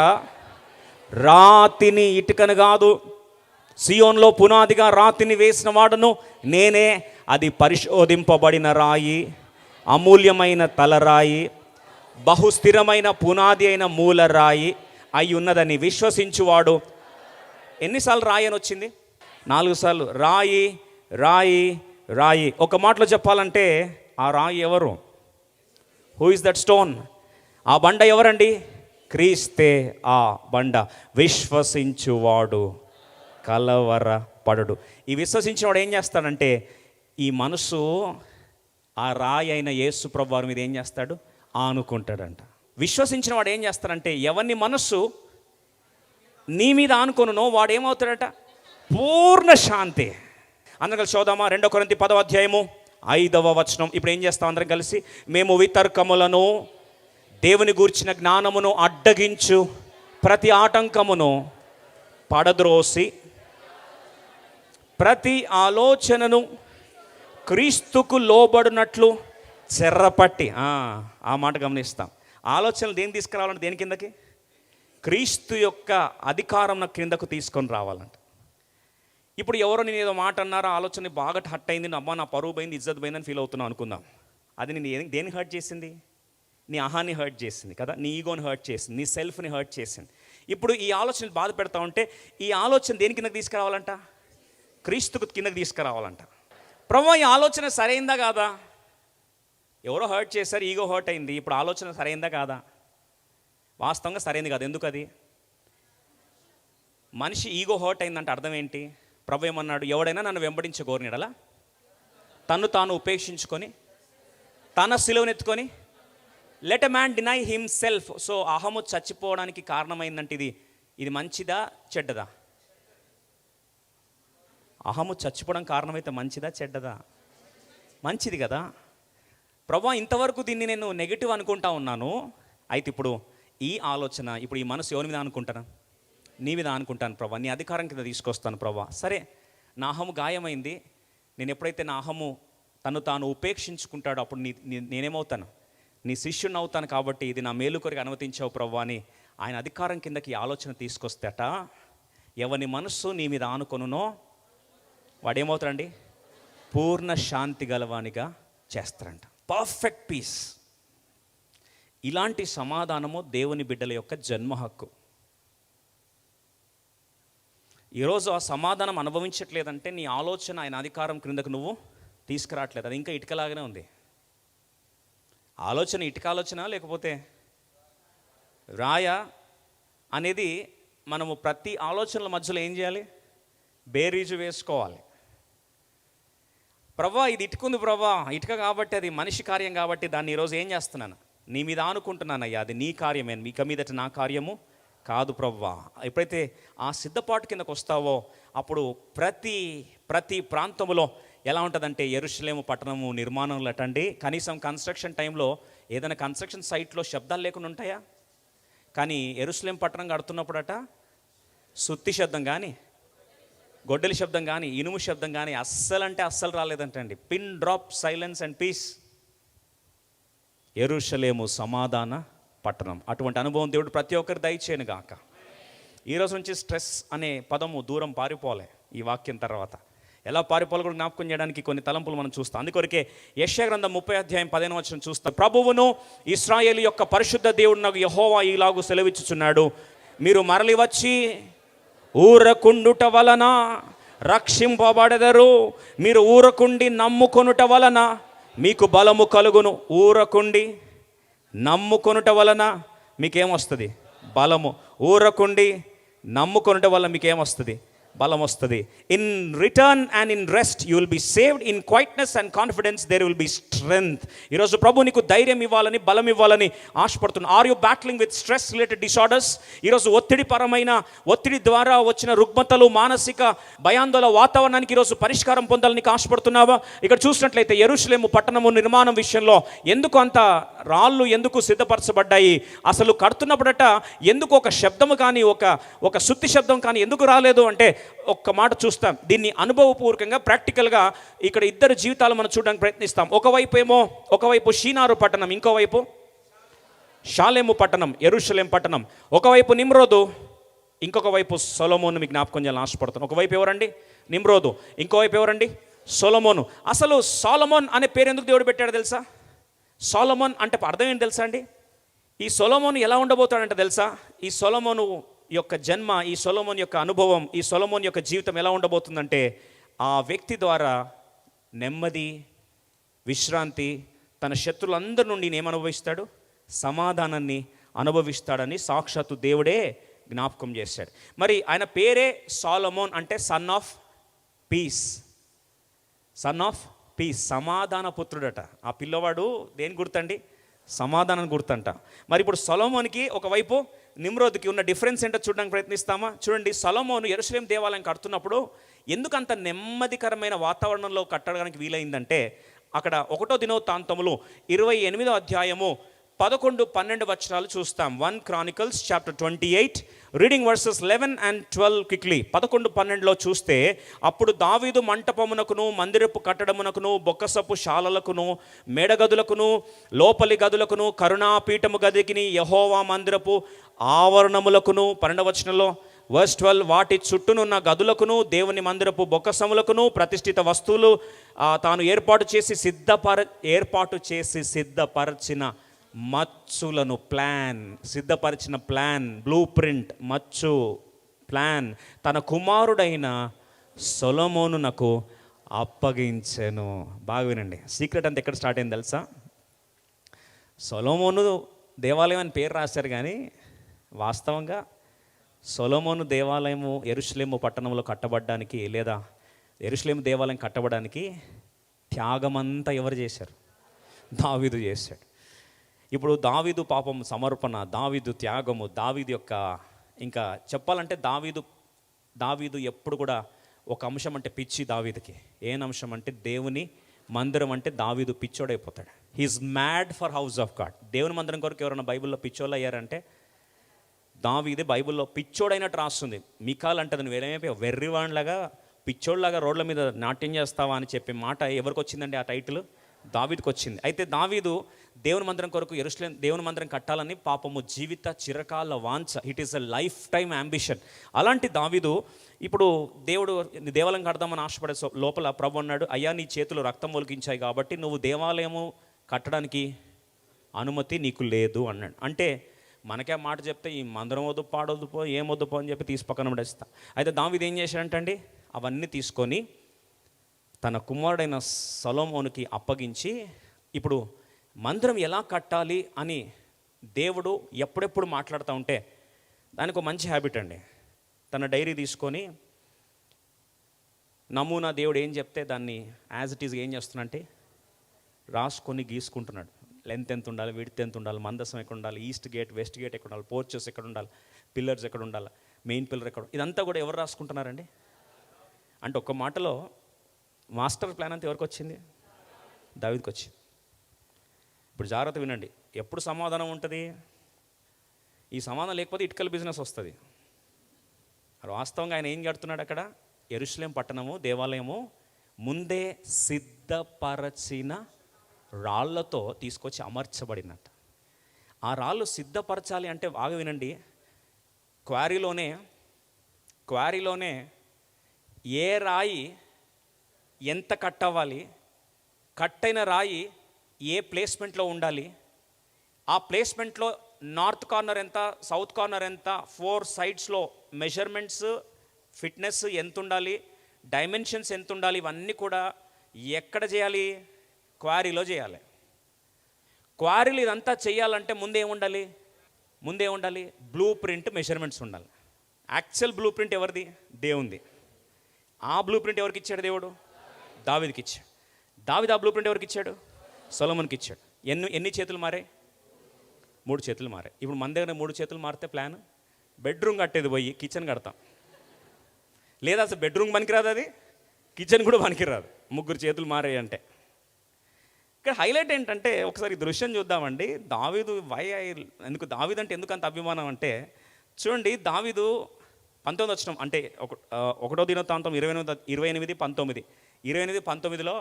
రాతిని, ఇటుకను కాదు, సియోనులో పునాదిగా రాతిని వేసిన వాడను నేనే. అది పరిశోధింపబడిన రాయి, అమూల్యమైన తలరాయి, బహుస్థిరమైన పునాది అయిన మూలరాయి అయి ఉన్నదని విశ్వసించువాడు. ఎన్నిసార్లు రాయి అని వచ్చింది? 4 సార్లు. రాయి రాయి రాయి. ఒక మాటలో చెప్పాలంటే, ఆ రాయి ఎవరు? Who is that stone? ఆ బండ ఎవరండి? క్రీస్తే ఆ బండ. విశ్వసించువాడు కలవరపడడు. ఈ విశ్వసించినవాడు ఏం చేస్తాడంటే, ఈ మనసు ఆ రాయి అయిన యేసు ప్రభు వారి మీద ఏం చేస్తాడు? ఆనుకుంటాడంట. విశ్వసించిన వాడు ఏం చేస్తాడంటే, ఎవరిని మనస్సు నీ మీద ఆనుకొనునో వాడు ఏమవుతాడట? పూర్ణ శాంతి. అందరం కలిసి చూద్దామా? 2 కొరింథీ 10వ అధ్యాయము 5వ వచనం. ఇప్పుడు ఏం చేస్తాం అందరం కలిసి? మేము వితర్కములను, దేవుని గూర్చిన జ్ఞానమును అడ్డగించు ప్రతి ఆటంకమును పడద్రోసి, ప్రతి ఆలోచనను క్రీస్తుకు లోబడినట్లు చెర్రపట్టి. ఆ మాట గమనిస్తాం. ఆలోచనలు దేని తీసుకురావాలంటే, దేని కిందకి? క్రీస్తు యొక్క అధికారం క్రిందకు తీసుకొని రావాలంట. ఇప్పుడు ఎవరో నేను ఏదో మాట అన్నారో, ఆలోచన బాగా హట్ అయింది, అమ్మా నా పరువు పోయింది, ఇజ్జత్ పోయిందని ఫీల్ అవుతున్నావు అనుకుందాం. అది నేను దేనికి హర్ట్ చేసింది? నీ అహాన్ని హర్ట్ చేసింది కదా, నీ ఈగోని హర్ట్ చేసింది, నీ సెల్ఫ్ని హర్ట్ చేసింది. ఇప్పుడు ఈ ఆలోచన బాధ పెడతా ఉంటే, ఈ ఆలోచన దేని కిందకి తీసుకురావాలంట? క్రీస్తుకు కిందకి తీసుకురావాలంట. ప్రభువా, ఈ ఆలోచన సరైందా కాదా? ఎవరో హర్ట్ చేశారు, ఈగో హర్ట్ అయింది, ఇప్పుడు ఆలోచన సరైందా కాదా? వాస్తవంగా సరైంది కాదు. ఎందుకు అది? మనిషి ఈగో హర్ట్ అయిందంటే అర్థం ఏంటి? ప్రభు ఏమన్నాడు? ఎవడైనా నన్ను వెంబడించగోరినడలా తన్ను తాను ఉపేక్షించుకొని తన సిలువనెత్తుకొని, let a man deny himself. So అహము చచ్చిపోవడానికి కారణమైందంటే ఇది మంచిదా చెడ్డదా? అహము చచ్చిపోవడం కారణమైతే మంచిదా చెడ్డదా? మంచిది కదా. ప్రభు, ఇంతవరకు దీన్ని నేను నెగిటివ్ అనుకుంటా ఉన్నాను, అయితే ఇప్పుడు ఈ ఆలోచన, ఇప్పుడు ఈ మనసు ఎవరి మీద అనుకుంటాను? నీ మీద అనుకుంటాను ప్రభా, నీ అధికారం కింద తీసుకొస్తాను ప్రభా. సరే, నా అహము గాయమైంది, నేను ఎప్పుడైతే నా అహము తను తాను ఉపేక్షించుకుంటాడో అప్పుడు నేనేమవుతాను? నీ శిష్యుని అవుతాను. కాబట్టి ఇది నా మేలు కొరకు అనుమతించావు ప్రభా అని ఆయన అధికారం కిందకి ఆలోచన తీసుకొస్తేట ఎవని మనస్సు నీ మీద ఆనుకొనునో వాడేమవుతాడండి? పూర్ణ శాంతి గలవానిగా చేస్తారంట. Perfect peace. ఇలాంటి సమాధానము దేవుని బిడ్డల యొక్క జన్మ హక్కు. ఈరోజు ఆ సమాధానం అనుభవించట్లేదంటే నీ ఆలోచన ఆయన అధికారం క్రిందకు నువ్వు తీసుకురావట్లేదు. అది ఇంకా ఇటుకలాగానే ఉంది. ఆలోచన ఇటుక ఆలోచన, లేకపోతే రాయ అనేది మనము ప్రతి ఆలోచనల మధ్యలో ఏం చేయాలి? బేరీజు వేసుకోవాలి. ప్రభా ఇది ఇటుకుంది ప్రభా, ఇటుక కాబట్టి అది మనిషి కార్యం కాబట్టి దాన్ని ఈరోజు ఏం చేస్తున్నాను? నీ మీద ఆనుకుంటున్నానయ్యా, అది నీ కార్యమే, మీక మీదట నా కార్యము కాదు ప్రభా. ఎప్పుడైతే ఆ సిద్ధపాటు కిందకు వస్తావో అప్పుడు ప్రతి ప్రాంతంలో ఎలా ఉంటుందంటే, యెరూషలేము పట్టణము నిర్మాణంలో అటండి, కనీసం కన్స్ట్రక్షన్ టైంలో ఏదైనా కన్స్ట్రక్షన్ సైట్లో శబ్దాలు లేకుండా ఉంటాయా? కానీ యెరూషలేము పట్టణం కడుతున్నప్పుడట సుత్తి శబ్దం కానీ, గొడ్డలి శబ్దం కానీ, ఇనుము శబ్దం కానీ అస్సలు రాలేదంటండి. Pin drop silence and peace. యెరూషలేము సమాధాన పట్టణం. అటువంటి అనుభవం దేవుడు ప్రతి ఒక్కరు దయచేయను గాక. ఈరోజు నుంచి స్ట్రెస్ అనే పదము దూరం పారిపోలే. ఈ వాక్యం తర్వాత ఎలా పారిపోవాలి కూడా జ్ఞాపకం చేయడానికి కొన్ని తలంపులు మనం చూస్తాం. అందుకొరకే యెషయా గ్రంథం 30:15 చూస్తాం. ప్రభువును ఇశ్రాయేలు యొక్క పరిశుద్ధ దేవుడు యెహోవా ఈలాగు సెలవిచ్చుచున్నాడు, మీరు మరలి వచ్చి ఊరకుండుట వలన రక్షింపబడెదరు, మీరు ఊరకుండి నమ్ముకొనుట వలన మీకు బలము కలుగును. ఊరకుండి నమ్ముకొనుట వలన మీకేమొస్తుంది? బలము. ఊరకుండి నమ్ముకొనుట వల్ల మీకేమొస్తుంది? బలం వస్తుంది. In return and in rest you will be saved. In quietness and confidence there will be strength. ఈరోజు ప్రభు నీకు ధైర్యం ఇవ్వాలని, బలం ఇవ్వాలని ఆశపడుతున్నాను. Are you battling with stress related disorders? ఈరోజు ఒత్తిడి ద్వారా వచ్చిన రుగ్మతలు, మానసిక భయాందోళన వాతావరణానికి ఈరోజు పరిష్కారం పొందాలని ఆశపడుతున్నావా? ఇక్కడ చూసినట్లయితే యెరూషలేము పట్టణము నిర్మాణం విషయంలో ఎందుకు అంత రాళ్ళు ఎందుకు సిద్ధపరచబడ్డాయి? అసలు కడుతున్నప్పుడట ఎందుకు ఒక శబ్దము కానీ, ఒక సుత్తి శబ్దం కానీ ఎందుకు రాలేదు అంటే ఒక్క మాట చూస్తాం. దీన్ని అనుభవపూర్వకంగా ప్రాక్టికల్గా ఇక్కడ ఇద్దరు జీవితాలు మనం చూడడానికి ప్రయత్నిస్తాం. ఒకవైపు షీనారు పట్టణం, ఇంకోవైపు షాలేము పట్టణం, యెరూషలేం పట్టణం. ఒకవైపు నిమ్రోదు, ఇంకొక వైపు సొలొమోను. మీకు జ్ఞాపకం చేయాలని ఆశపడుతున్నాను. ఒకవైపు ఎవరండి? నిమ్రోదు, ఇంకోవైపు ఎవరండి? సొలొమోను. అసలు సొలొమోన్ అనే పేరు ఎందుకు దేవుడు పెట్టాడు తెలుసా? సొలొమోన్ అంటే అర్థం ఏంటి తెలుసా అండి? ఈ సొలొమోను ఎలా ఉండబోతాడంటే తెలుసా? ఈ సొలొమోను యొక్క జన్మ, ఈ సొలొమోన్ యొక్క అనుభవం, ఈ సొలొమోన్ యొక్క జీవితం ఎలా ఉండబోతుందంటే, ఆ వ్యక్తి ద్వారా నెమ్మది, విశ్రాంతి, తన శత్రులందరి నుండి ఏమనుభవిస్తాడు? సమాధానాన్ని అనుభవిస్తాడని సాక్షాత్తు దేవుడే జ్ఞాపకం చేశాడు. మరి ఆయన పేరే సొలొమోన్, అంటే son of piece. Son of piece, సమాధాన పుత్రుడట. ఆ పిల్లవాడు దేని గుర్తండి? సమాధానం గుర్తంట. మరి ఇప్పుడు సొలొమోన్కి ఒకవైపు నిమ్రోద్కి ఉన్న డిఫరెన్స్ ఏంటో చూడడానికి ప్రయత్నిస్తామా? చూడండి, సొలొమోను యెరూషలేం దేవాలయం కడుతున్నప్పుడు ఎందుకంత నెమ్మదికరమైన వాతావరణంలో కట్టడానికి వీలైందంటే, అక్కడ 1 దినవృత్తాంతములు 28వ అధ్యాయము 11-12 వచనాలు చూస్తాం. 1 Chronicles chapter 28 reading verses 11 and 12 quickly. 11-12లో చూస్తే, అప్పుడు దావీదు మంటపమునకును, మందిరపు కట్టడమునకును, బొక్కసపు శాలలకును, మేడగదులకును, లోపలి గదులకును, కరుణాపీఠము గదికిని, యెహోవా మందిరపు ఆవరణములకును, 12వ వచనంలో వర్స్ 12, వాటి చుట్టూనున్న గదులకును, దేవుని మందిరపు బొక్కసములకును ప్రతిష్ఠిత వస్తువులు తాను ఏర్పాటు చేసి సిద్ధపరచిన మచ్చులను, సిద్ధపరిచిన ప్లాన్, బ్లూ ప్రింట్, మచ్చు ప్లాన్ తన కుమారుడైన సొలొమోనునకు అప్పగించెను. బాగా వినండి, సీక్రెట్ అంతా ఎక్కడ స్టార్ట్ అయింది తెలుసా? సొలొమోను దేవాలయం అని పేరు రాశారు, కానీ వాస్తవంగా సొలొమోను దేవాలయము యెరూషలేము పట్టణంలో కట్టబడ్డానికి, లేదా యెరూషలేము దేవాలయం కట్టబడానికి త్యాగమంతా ఎవరు చేశారు? దావీదు చేశాడు. ఇప్పుడు దావీదు పాపం సమర్పణ, దావీదు త్యాగము, దావీదు యొక్క, ఇంకా చెప్పాలంటే దావీదు ఎప్పుడు కూడా ఒక అంశం అంటే పిచ్చి దావీదుకి. ఏం అంశం అంటే దేవుని మందిరం అంటే దావీదు పిచ్చోడైపోతాడు. He is mad for house of God. దేవుని మందిరం కొరకు ఎవరైనా బైబిల్లో పిచ్చోళ్ళు అయ్యారంటే దావీదే బైబిల్లో పిచ్చోడైనట్టు రాస్తుంది. మికాల్ అంటే నువ్వు ఏమైపోయి వెర్రివాణ్లాగా, పిచ్చోళ్ళలాగా రోడ్ల మీద నాట్యం చేస్తావా అని చెప్పే మాట ఎవరికి వచ్చిందండి ఆ టైటిల్? దావీదుకు వచ్చింది. అయితే దావీదు దేవుని మందిరం కొరకు యెరూషలేము దేవుని మందిరం కట్టాలని పాపము జీవిత చిరకాల వాంఛ. It is a life time ambition. అలాంటి దావీదు ఇప్పుడు దేవుడు దేవాలయం కడదామని ఆశపడే లోపల ప్రభు అన్నాడు, అయ్యా నీ చేతులు రక్తం ఒలికించాయి కాబట్టి నువ్వు దేవాలయము కట్టడానికి అనుమతి నీకు లేదు అన్నాడు. అంటే మనకే మాట చెప్తే ఈ మందిరం వద్దు పాడొద్దుపో ఏమొద్దుపో అని చెప్పి తీసి పక్కన పడేస్తా. అయితే దావీదు ఏం చేశాడంటండి, అవన్నీ తీసుకొని తన కుమారుడైన సొలొమోనుకి అప్పగించి ఇప్పుడు మందిరం ఎలా కట్టాలి అని దేవుడు ఎప్పుడెప్పుడు మాట్లాడుతూ ఉంటే దానికి ఒక మంచి హ్యాబిట్ అండి. తన డైరీ తీసుకొని నమూనా దేవుడు ఏం చెప్తే దాన్ని యాజ్ ఇట్ ఈజ్ ఏం చేస్తున్నాడంటే రాసుకొని గీసుకుంటున్నాడు. లెంత్ ఎంత ఉండాలి, విడ్త్ ఎంత ఉండాలి, మందసం ఎక్కడ ఉండాలి, ఈస్ట్ గేట్ వెస్ట్ గేట్ ఎక్కడ ఉండాలి, పోర్చెస్ ఎక్కడ ఉండాలి, పిల్లర్స్ ఎక్కడ ఉండాలి, మెయిన్ పిల్లర్ ఎక్కడ, ఇదంతా కూడా ఎవరు రాసుకుంటున్నారండి? అంటే ఒక్క మాటలో మాస్టర్ ప్లాన్ అంతా ఎవరికి వచ్చింది? దావీదుకి వచ్చింది. ఇప్పుడు జాగ్రత్త వినండి, ఎప్పుడు సమాధానం ఉంటుంది? ఈ సమాధానం లేకపోతే ఇటుకల బిజినెస్ వస్తుంది. వాస్తవంగా ఆయన ఏం కడుతున్నాడు అక్కడ? యెరూషలేము పట్టణము దేవాలయము ముందే సిద్ధపరచిన రాళ్లతో తీసుకొచ్చి అమర్చబడినట్టు. ఆ రాళ్ళు సిద్ధపరచాలి అంటే బాగా వినండి, క్వారీలోనే ఏ రాయి ఎంత కట్ అవ్వాలి, కట్టైన రాయి ఏ ప్లేస్మెంట్లో ఉండాలి, ఆ ప్లేస్మెంట్లో నార్త్ కార్నర్ ఎంత, సౌత్ కార్నర్ ఎంత, 4 సైడ్స్లో మెజర్మెంట్స్ ఫిట్నెస్ ఎంత ఉండాలి, డైమెన్షన్స్ ఎంత ఉండాలి, ఇవన్నీ కూడా ఎక్కడ చేయాలి? క్వారీలో చేయాలి. క్వారీలు ఇదంతా చేయాలంటే ముందే ఉండాలి బ్లూ ప్రింట్ మెజర్మెంట్స్ ఉండాలి. యాక్చువల్ బ్లూ ప్రింట్ ఎవరిది? దేవుంది. ఆ బ్లూ ప్రింట్ ఎవరికి ఇచ్చాడు? దేవుడు దావీదుకి ఇచ్చాడు. దావీదు ఆ బ్లూ ప్రింట్ ఎవరికి ఇచ్చాడు? సొలొమోనుకి ఇచ్చాడు. ఎన్ని చేతులు మారాయి? 3 చేతులు మారాయి. ఇప్పుడు మన దగ్గర 3 చేతులు మారితే ప్లాన్ బెడ్రూమ్ కట్టేది పోయి కిచెన్ కడతాం. లేదా అసలు బెడ్రూమ్ పనికిరాదు, అది కిచెన్ కూడా పనికిరాదు 3 చేతులు మారాయి అంటే. ఇక్కడ హైలైట్ ఏంటంటే ఒకసారి దృశ్యం చూద్దామండి. దావీదు దావీదు అంటే ఎందుకు అంత అభిమానం అంటే చూడండి, దావీదు 19 వచనం అంటే 1వ దినవృత్తాంతం 28:19లో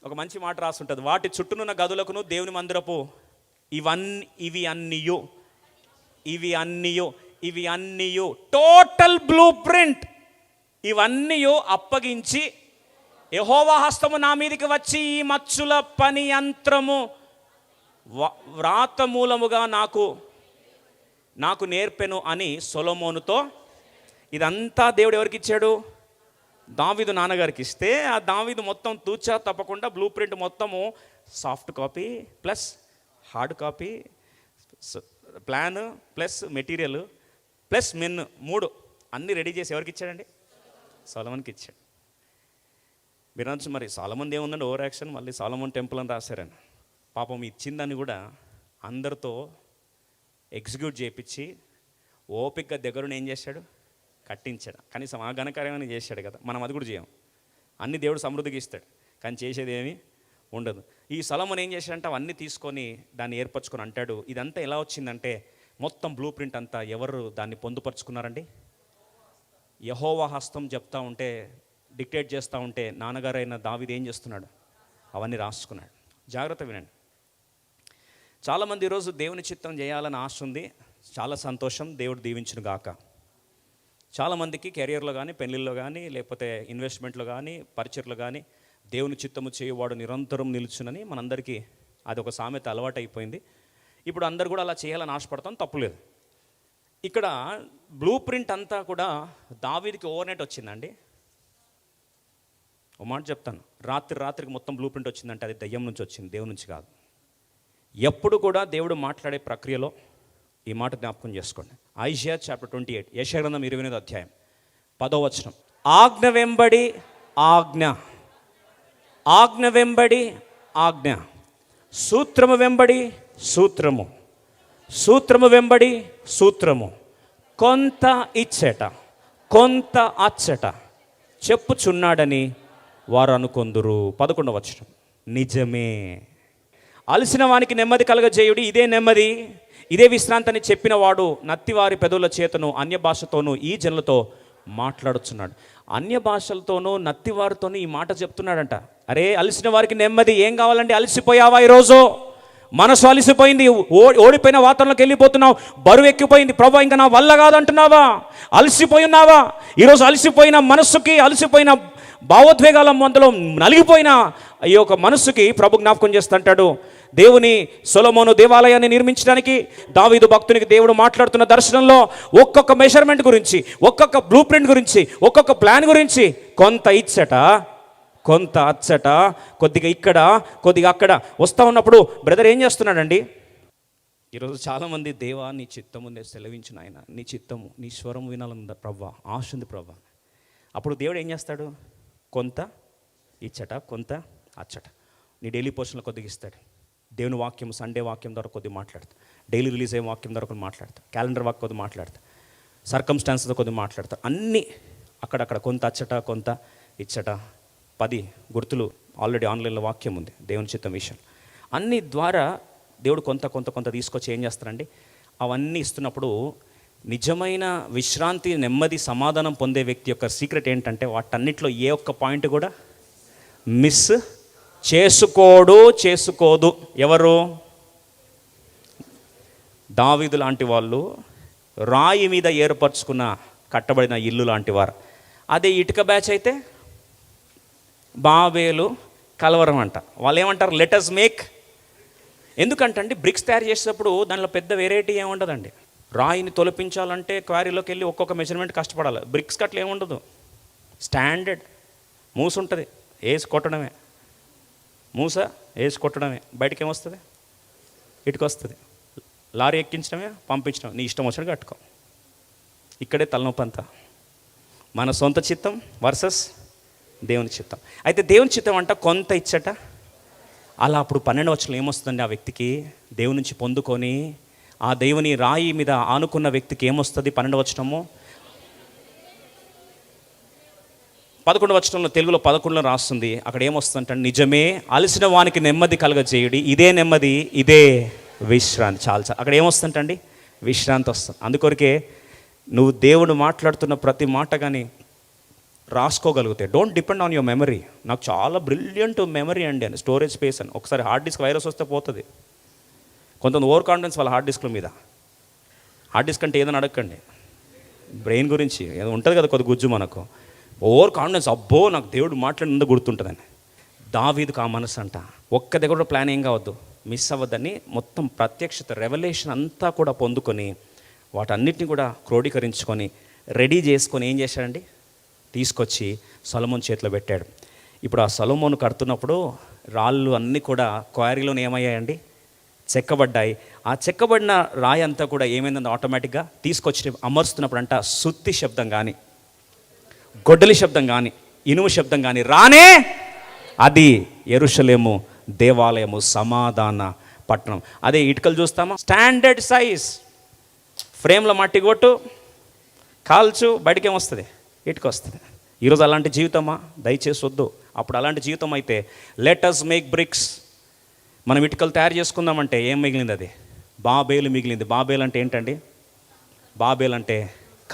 ఒక మంచి మాట రాస్తుంటుంది. వాటి చుట్టూనున్న గదులకును దేవుని మందిరపు ఇవి అన్నీయు టోటల్ బ్లూ ప్రింట్ ఇవన్నీ అప్పగించి, యెహోవా హస్తము నా మీదికి వచ్చి ఈ మచ్చుల పని యంత్రము వ్రాత మూలముగా నాకు నేర్పెను అని సొలొమోనుతో. ఇదంతా దేవుడు ఎవరికి ఇచ్చాడు? దావీదు నాన్నగారికి ఇస్తే, ఆ దావీదు మొత్తం తూచా తప్పకుండా బ్లూ ప్రింట్ మొత్తము soft copy plus hard copy, plan plus material plus men 3 అన్నీ రెడీ చేసి ఎవరికి ఇచ్చాడండి? సొలొమోనుకి ఇచ్చాడు. మీరు అనొచ్చు, మరి సొలొమోన్ ఏముందండి ఓవర్ యాక్షన్, మళ్ళీ సొలొమోన్ టెంపుల్ అని రాశారని. పాపం ఇచ్చిందని కూడా అందరితో ఎగ్జిక్యూట్ చేయించి ఓపికగా దగ్గరుని ఏం చేశాడు? కట్టించాడు. కనీసం ఆ ఘనకార్యమని చేశాడు కదా. మనం అది కూడా చేయం. అన్ని దేవుడు సమృద్ధికి ఇస్తాడు, కానీ చేసేది ఏమీ ఉండదు. ఈ సొలొమోన్ ఏం చేశాడంటే అవన్నీ తీసుకొని దాన్ని ఏర్పరచుకొని అంటాడు. ఇదంతా ఎలా వచ్చిందంటే మొత్తం బ్లూ ప్రింట్ అంతా ఎవరు దాన్ని పొందుపరుచుకున్నారండి? యెహోవా హస్తం చెప్తా ఉంటే, డిక్టేట్ చేస్తూ ఉంటే నాన్నగారైన దావీదు ఏం చేస్తున్నాడు? అవన్నీ రాసుకున్నాడు. జాగ్రత్త వినండి. చాలామంది ఈరోజు దేవుని చిత్తం చేయాలని ఆశ ఉంది. చాలా సంతోషం, దేవుడు దీవించును గాక. చాలామందికి కెరియర్లో కానీ, పెళ్ళిళ్ళలో కానీ, లేకపోతే ఇన్వెస్ట్మెంట్లో కానీ, పరిచర్లో కానీ దేవుని చిత్తము చేయువాడు నిరంతరం నిలుచునని మనందరికీ అది ఒక సామెత అలవాటు అయిపోయింది. ఇప్పుడు అందరు కూడా అలా చేయాలని ఆశపడతాం, తప్పులేదు. ఇక్కడ బ్లూ ప్రింట్ అంతా కూడా దావీదుకి ఓవర్ నైట్ వచ్చిందండి. ఒక మాట చెప్తాను, రాత్రికి మొత్తం బ్లూ ప్రింట్ వచ్చిందంటే అది దయ్యం నుంచి వచ్చింది, దేవుని నుంచి కాదు. ఎప్పుడు కూడా దేవుడు మాట్లాడే ప్రక్రియలో ఈ మాట జ్ఞాపకం చేసుకోండి. ఐజియా చాప్టర్ 28, యెషయా గ్రంథం 28వ అధ్యాయం 10వ వచనం. ఆజ్ఞ వెంబడి ఆజ్ఞ, సూత్రము వెంబడి సూత్రము, కొంత ఇచ్చట కొంత అచ్చట చెప్పుచున్నాడని వారు అనుకొందురు. 11వ వచనం. నిజమే, అలసిన వానికి నెమ్మది కలగజేయుడి, ఇదే నెమ్మది, ఇదే విశ్రాంతిని చెప్పిన వాడు నత్తివారి పెదవుల చేతను అన్య భాషతోనూ ఈ జనులతో మాట్లాడుచున్నాడు. అన్య భాషలతోనూ నత్తివారితోనూ ఈ మాట చెప్తున్నాడంట. అరే అలసిన వారికి నెమ్మది. ఏం కావాలండి? అలసిపోయావా? ఈరోజు మనసు అలసిపోయింది, ఓడిపోయిన వాతావరణంలోకి వెళ్ళిపోతున్నావు, బరువు ఎక్కిపోయింది, ప్రభు ఇంకా నా వల్ల కాదంటున్నావా? అలసిపోయి ఉన్నావా? ఈరోజు అలసిపోయిన మనస్సుకి, అలసిపోయిన భావోద్వేగాల మధ్యలో నలిగిపోయిన ఈ యొక్క మనస్సుకి ప్రభు జ్ఞాపకం చేస్తుంటాడు. దేవుని సొలొమోను దేవాలయాన్ని నిర్మించడానికి దావీదు భక్తునికి దేవుడు మాట్లాడుతున్న దర్శనంలో ఒక్కొక్క మెజర్మెంట్ గురించి, ఒక్కొక్క బ్లూ ప్రింట్ గురించి, ఒక్కొక్క ప్లాన్ గురించి కొంత ఇచ్చట, కొంత అచ్చట, కొద్దిగా ఇక్కడ, కొద్దిగా అక్కడ వస్తూ ఉన్నప్పుడు బ్రదర్ ఏం చేస్తున్నాడండి? ఈరోజు చాలామంది దేవా నీ చిత్తము నేను సెలవించిన ఆయన, నీ చిత్తము, నీ స్వరం వినాలనుందా ప్రవ్వా, ఆశ ఉంది ప్రవ్వా. అప్పుడు దేవుడు ఏం చేస్తాడు? కొంత ఇచ్చట, కొంత అచ్చట. నీ డైలీ పోర్షన్లో కొద్దిగా ఇస్తాడు. దేవుని వాక్యం, సండే వాక్యం ద్వారా కొద్దిగా మాట్లాడతా, డైలీ రిలీజ్ అయ్యే వాక్యం ద్వారా కొద్దిగా మాట్లాడతా, క్యాలెండర్ వాక్ కొద్దిగా మాట్లాడతా, సర్కమ్స్టాన్స్తో కొద్దిగా మాట్లాడతా. అన్నీ అక్కడక్కడ కొంత అచ్చట, కొంత ఇచ్చట. 10 గుర్తులు ఆల్రెడీ ఆన్లైన్లో వాక్యం ఉంది దేవుని చిత్తం విషయం. అన్ని ద్వారా దేవుడు కొంత కొంత కొంత తీసుకొచ్చి ఏం చేస్తారండి? అవన్నీ ఇస్తున్నప్పుడు నిజమైన విశ్రాంతి, నెమ్మది, సమాధానం పొందే వ్యక్తి యొక్క సీక్రెట్ ఏంటంటే వాటన్నిటిలో ఏ ఒక్క పాయింట్ కూడా మిస్ చేసుకోదు. ఎవరు? దావీదు లాంటి వాళ్ళు రాయి మీద ఏర్పరచుకున్న కట్టబడిన ఇల్లు లాంటి వారు. అదే ఇటుక బ్యాచ్ అయితే బాబేలు, కలవరం అంట. వాళ్ళు ఏమంటారు? Let's make. ఎందుకంటే బ్రిక్స్ తయారు చేసేటప్పుడు దానిలో పెద్ద వెరైటీ ఏముండదండి. రాయిని తొలపించాలంటే క్వారీలోకి వెళ్ళి ఒక్కొక్క మెజర్మెంట్ కష్టపడాలి. బ్రిక్స్ కట్లు ఏముండదు, స్టాండర్డ్ మూస ఉంటుంది, వేసి కొట్టడమే. మూస వేసి కొట్టడమే. బయటకి ఏమొస్తుంది? ఇటుకు వస్తుంది. లారీ ఎక్కించడమే, పంపించడం, నీ ఇష్టం వచ్చినట్టు కట్టుకో. ఇక్కడే తలనొప్పి అంతా. మన సొంత చిత్తం వర్సెస్ దేవుని చిత్తం. అయితే దేవుని చిత్తం అంట కొంత ఇచ్చట. అలా అప్పుడు 12వ వచనంలో ఏమొస్తుందండి? ఆ వ్యక్తికి దేవుని నుంచి పొందుకొని ఆ దేవుని రాయి మీద ఆనుకున్న వ్యక్తికి ఏమొస్తుంది? 12వ వచనము 11వ వచనంలో, తెలుగులో 11లో రాస్తుంది. అక్కడ ఏమొస్తుందంటే, నిజమే అలసిన వానికి నెమ్మది కలగజేయుడి, ఇదే నెమ్మది, ఇదే విశ్రాంతి. చాలా అక్కడ ఏమొస్తుందంటండి? విశ్రాంతి వస్తుంది. అందుకొరకే నువ్వు దేవుడు మాట్లాడుతున్న ప్రతి మాట కానీ రాసుకోగలిగితే, don't depend on your memory. నాకు చాలా బ్రిలియంట్ మెమరీ అండి అని, స్టోరేజ్ స్పేస్ అని. ఒకసారి హార్డ్ డిస్క్ వైరస్ వస్తే పోతుంది. కొంతమంది ఓవర్ కాన్ఫిడెన్స్ వాళ్ళ హార్డ్ డిస్క్ల మీద. హార్డ్ డిస్క్ అంటే ఏదని అడగండి, బ్రెయిన్ గురించి ఏదో ఉంటుంది కదా కొద్ది గుజ్జు మనకు. ఓవర్ కాన్ఫిడెన్స్, అబ్బో నాకు దేవుడు మాట్లాడినందుకు గుర్తుంటుందని. దావీదుకు ఆ మనసు అంట. ఒక్క దగ్గర కూడా ప్లాన్ ఏం కావద్దు, మిస్ అవ్వద్దని మొత్తం ప్రత్యక్షత, రెవల్యూషన్ అంతా కూడా పొందుకొని వాటన్నిటిని కూడా క్రోడీకరించుకొని రెడీ చేసుకొని ఏం చేశాడండి? తీసుకొచ్చి సొలొమోను చేతిలో పెట్టాడు. ఇప్పుడు ఆ సొలొమోను కడుతున్నప్పుడు రాళ్ళు అన్నీ కూడా క్వారీలోనే ఏమయ్యాయండి? చెక్కబడ్డాయి. ఆ చెక్కబడిన రాయి అంతా కూడా ఏమైందంటే ఆటోమేటిక్గా తీసుకొచ్చి అమరుస్తున్నప్పుడు అంట సుత్తి శబ్దం కానీ, గొడ్డలి శబ్దం కానీ, ఇనుము శబ్దం కానీ రానే, అది యెరూషలేము దేవాలయము, సమాధాన పట్టణం. అదే ఇటుకలు చూస్తామా? స్టాండర్డ్ సైజ్, ఫ్రేమ్లో మట్టి కొట్టు, కాల్చు, బయటికి ఏమొస్తుంది? ఇటుక వస్తుంది. ఈరోజు అలాంటి జీవితమా? దయచేసి వద్దు. అప్పుడు అలాంటి జీవితం అయితే లెట్ us మేక్ బ్రిక్స్. మనం ఇటుకలు తయారు చేసుకుందామంటే ఏం మిగిలింది? అది బాబేలు మిగిలింది. బాబేలు అంటే ఏంటండి? బాబేలు అంటే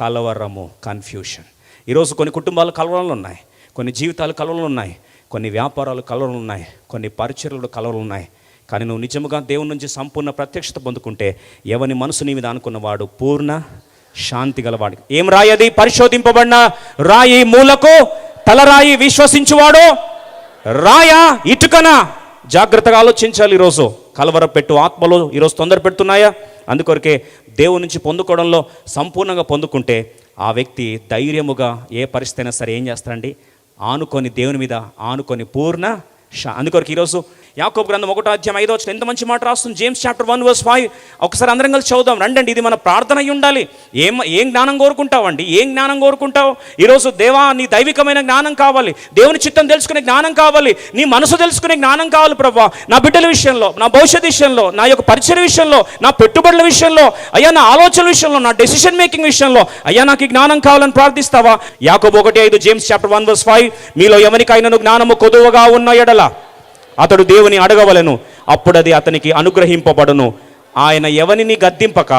కలవరము, కన్ఫ్యూషన్. ఈరోజు కొన్ని కుటుంబాలు కలవరంలో ఉన్నాయి, కొన్ని జీవితాలు కలవరంలో ఉన్నాయి, కొన్ని వ్యాపారాలు కలవరంలో ఉన్నాయి, కొన్ని పరిచర్యలు కలవరంలో ఉన్నాయి. కానీ నువ్వు నిజముగా దేవుని నుంచి సంపూర్ణ ప్రత్యక్షత పొందుకుంటే ఎవని మనసు నీ మీద అనుకున్నవాడు పూర్ణ శాంతి గలవాడు. ఏం రాయి అది? పరిశోధింపబడిన రాయి, మూలకు తలరాయి, విశ్వసించువాడు రాయా ఇటుకనా? జాగ్రత్తగా ఆలోచించాలి. ఈరోజు కలవరపెట్టు ఆత్మలు ఈరోజు తొందర పెడుతున్నాయా? అందుకొరకే దేవుని నుంచి పొందుకోవడంలో సంపూర్ణంగా పొందుకుంటే ఆ వ్యక్తి ధైర్యముగా ఏ పరిస్థితి అయినా సరే ఏం చేస్తారండి? ఆనుకొని, దేవుని మీద ఆనుకొని పూర్ణ అందుకొరకు ఈరోజు యాకోబు గ్రంథం 1వ అధ్యాయం 5వ వచనం ఎంత మంచి మాట రాస్తుంది. జేమ్స్ చాప్టర్ 1:5 ఒకసారి అందరం కలిసి చదువుదాం రండి. ఇది మన ప్రార్థన అయి ఉండాలి. ఏం జ్ఞానం కోరుకుంటావండి? ఏం జ్ఞానం కోరుకుంటావు ఈరోజు? దేవా నీ దైవికమైన జ్ఞానం కావాలి, దేవుని చిత్తం తెలుసుకునే జ్ఞానం కావాలి, నీ మనసు తెలుసుకునే జ్ఞానం కావాలి ప్రభువా. నా బిడ్డల విషయంలో, నా భవిష్యత్ విషయంలో, నా యొక్క పరిచయ విషయంలో, నా పెట్టుబడుల విషయంలో, అయ్యా నా ఆలోచన విషయంలో, నా డెసిషన్ మేకింగ్ విషయంలో అయ్యా నాకు ఈ జ్ఞానం కావాలని ప్రార్థిస్తావా? యాకోబు 1:5, జేమ్స్ చాప్టర్ 1:5 మీలో ఎవరికైనా జ్ఞానము కొదువగా ఉన్న ఎడల అతడు దేవుని అడగవలెను, అప్పుడది అతనికి అనుగ్రహింపబడును. ఆయన ఎవరిని గద్దింపక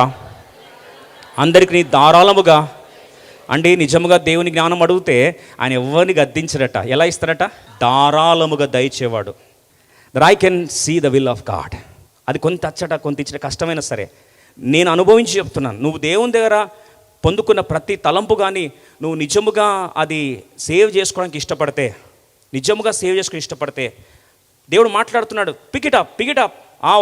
అందరికి ధారాళముగా అంటే నిజముగా దేవుని జ్ఞానం అడిగితే ఆయన ఎవరిని గద్దించడట. ఎలా ఇస్తాడట? ధారాళముగా దయచేవాడు. That I can see the will of God. అది కొంత అచ్చట కొంత ఇచ్చట కష్టమైనా సరే నేను అనుభవించి చెప్తున్నాను. నువ్వు దేవుని దగ్గర పొందుకున్న ప్రతి తలంపు కానీ నువ్వు నిజముగా అది సేవ్ చేసుకోవడానికి ఇష్టపడితే, నిజముగా సేవ్ చేసుకుని ఇష్టపడితే దేవుడు మాట్లాడుతున్నాడు. పికిటప్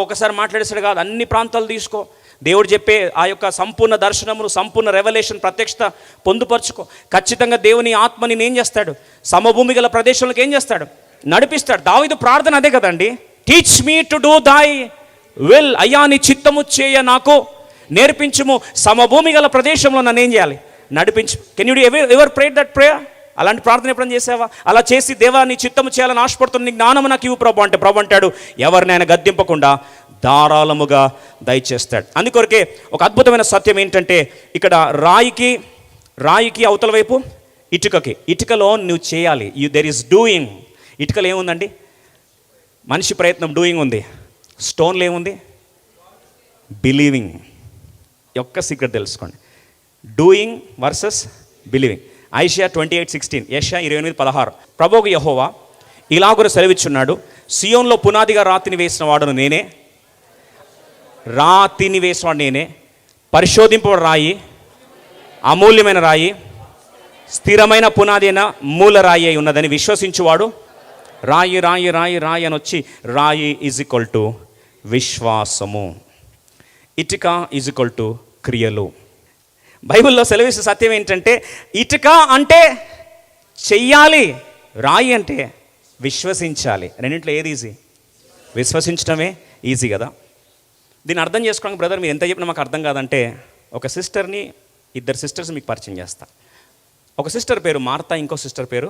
ఒకసారి మాట్లాడేసాడు కాదు, అన్ని ప్రాంతాలు తీసుకో. దేవుడు చెప్పే ఆ యొక్క సంపూర్ణ దర్శనమును, సంపూర్ణ రెవల్యూషన్, ప్రత్యక్షత పొందుపరుచుకో. ఖచ్చితంగా దేవుని ఆత్మని ఏం చేస్తాడు? సమభూమి గల ప్రదేశంలోకి ఏం చేస్తాడు? నడిపిస్తాడు. దావీదు ప్రార్థన అదే కదండి. Teach me to do thy will. అయ్యా నీ చిత్తము చేయ నాకు నేర్పించుము, సమభూమి గల ప్రదేశంలో నన్ను ఏం చేయాలి? నడిపించు. Can you ever prayed that prayer? అలాంటి ప్రార్థన ఎప్పుడైనా చేసావా? అలా చేసి దేవా నీ చిత్తము చేయాలని ఆశపడుతున్న నీ జ్ఞానము నాకు ఇవ్వు ప్రభు అంటే ప్రభు అంటాడు ఎవరినైనా గద్దింపకుండా ధారాళముగా దయచేస్తాడు. అందుకొరకే ఒక అద్భుతమైన సత్యం ఏంటంటే ఇక్కడ రాయికి అవతల వైపు ఇటుకలో నువ్వు చేయాలి. There is doing. ఇటుకలో ఏముందండి? మనిషి ప్రయత్నం డూయింగ్ ఉంది. స్టోన్లో ఏముంది? బిలీవింగ్. యొక్క సీక్రెట్ తెలుసుకోండి. Doing versus believing. ఐషియా 28:16, యెషయా 28:16. ప్రభువు యెహోవా ఇలాగున సెలవిచ్చున్నాడు, సియోన్లో పునాదిగా రాతిని వేసిన వాడును నేనే, పరిశోధింపబడిన రాయి, అమూల్యమైన రాయి, స్థిరమైన పునాది అయిన మూల రాయి అయి ఉన్నదని విశ్వసించువాడు. రాయి అని వచ్చి రాయి ఈజ్ ఈక్వల్ టు విశ్వాసము, ఇటుక ఈజ్ ఈక్వల్ టు క్రియలు. బైబిల్లో సెలవిస్తే సత్యం ఏంటంటే ఇటుక అంటే చెయ్యాలి, రాయి అంటే విశ్వసించాలి. రెండింటిలో ఏది ఈజీ? విశ్వసించడమే ఈజీ కదా. దీన్ని అర్థం చేసుకోవడానికి బ్రదర్ మీరు ఎంత చెప్పినా మాకు అర్థం కాదంటే ఇద్దరు సిస్టర్స్ మీకు పరిచయం చేస్తా. ఒక సిస్టర్ పేరు మార్తా, ఇంకో సిస్టర్ పేరు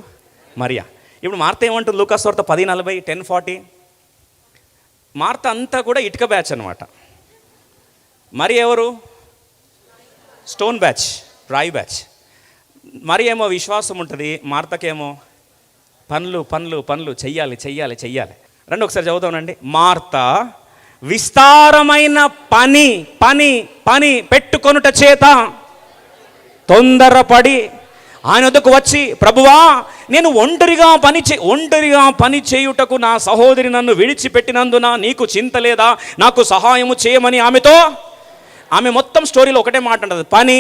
మరియా. ఇప్పుడు మార్తా ఏమంటుంది? లూకాసు వార్త 10:40, 10:40. మార్తా అంతా కూడా ఇటుక బ్యాచ్ అనమాట. మరి ఎవరు? స్టోన్ బ్యాచ్, రాయి బ్యాచ్. మరి ఏమో విశ్వాసం ఉంటుంది, మార్తకేమో పనులు చెయ్యాలి. రండి ఒకసారి చదువుతానండి. మార్తా విస్తారమైన పని పెట్టుకొనుట చేత తొందరపడి ఆయన వద్దకు వచ్చి, ప్రభువా నేను ఒంటరిగా పని చేయుటకు నా సహోదరి నన్ను విడిచిపెట్టినందున నీకు చింత లేదా? నాకు సహాయము చేయమని ఆమె మొత్తం స్టోరీలో ఒకటే మాట అంటది, పని.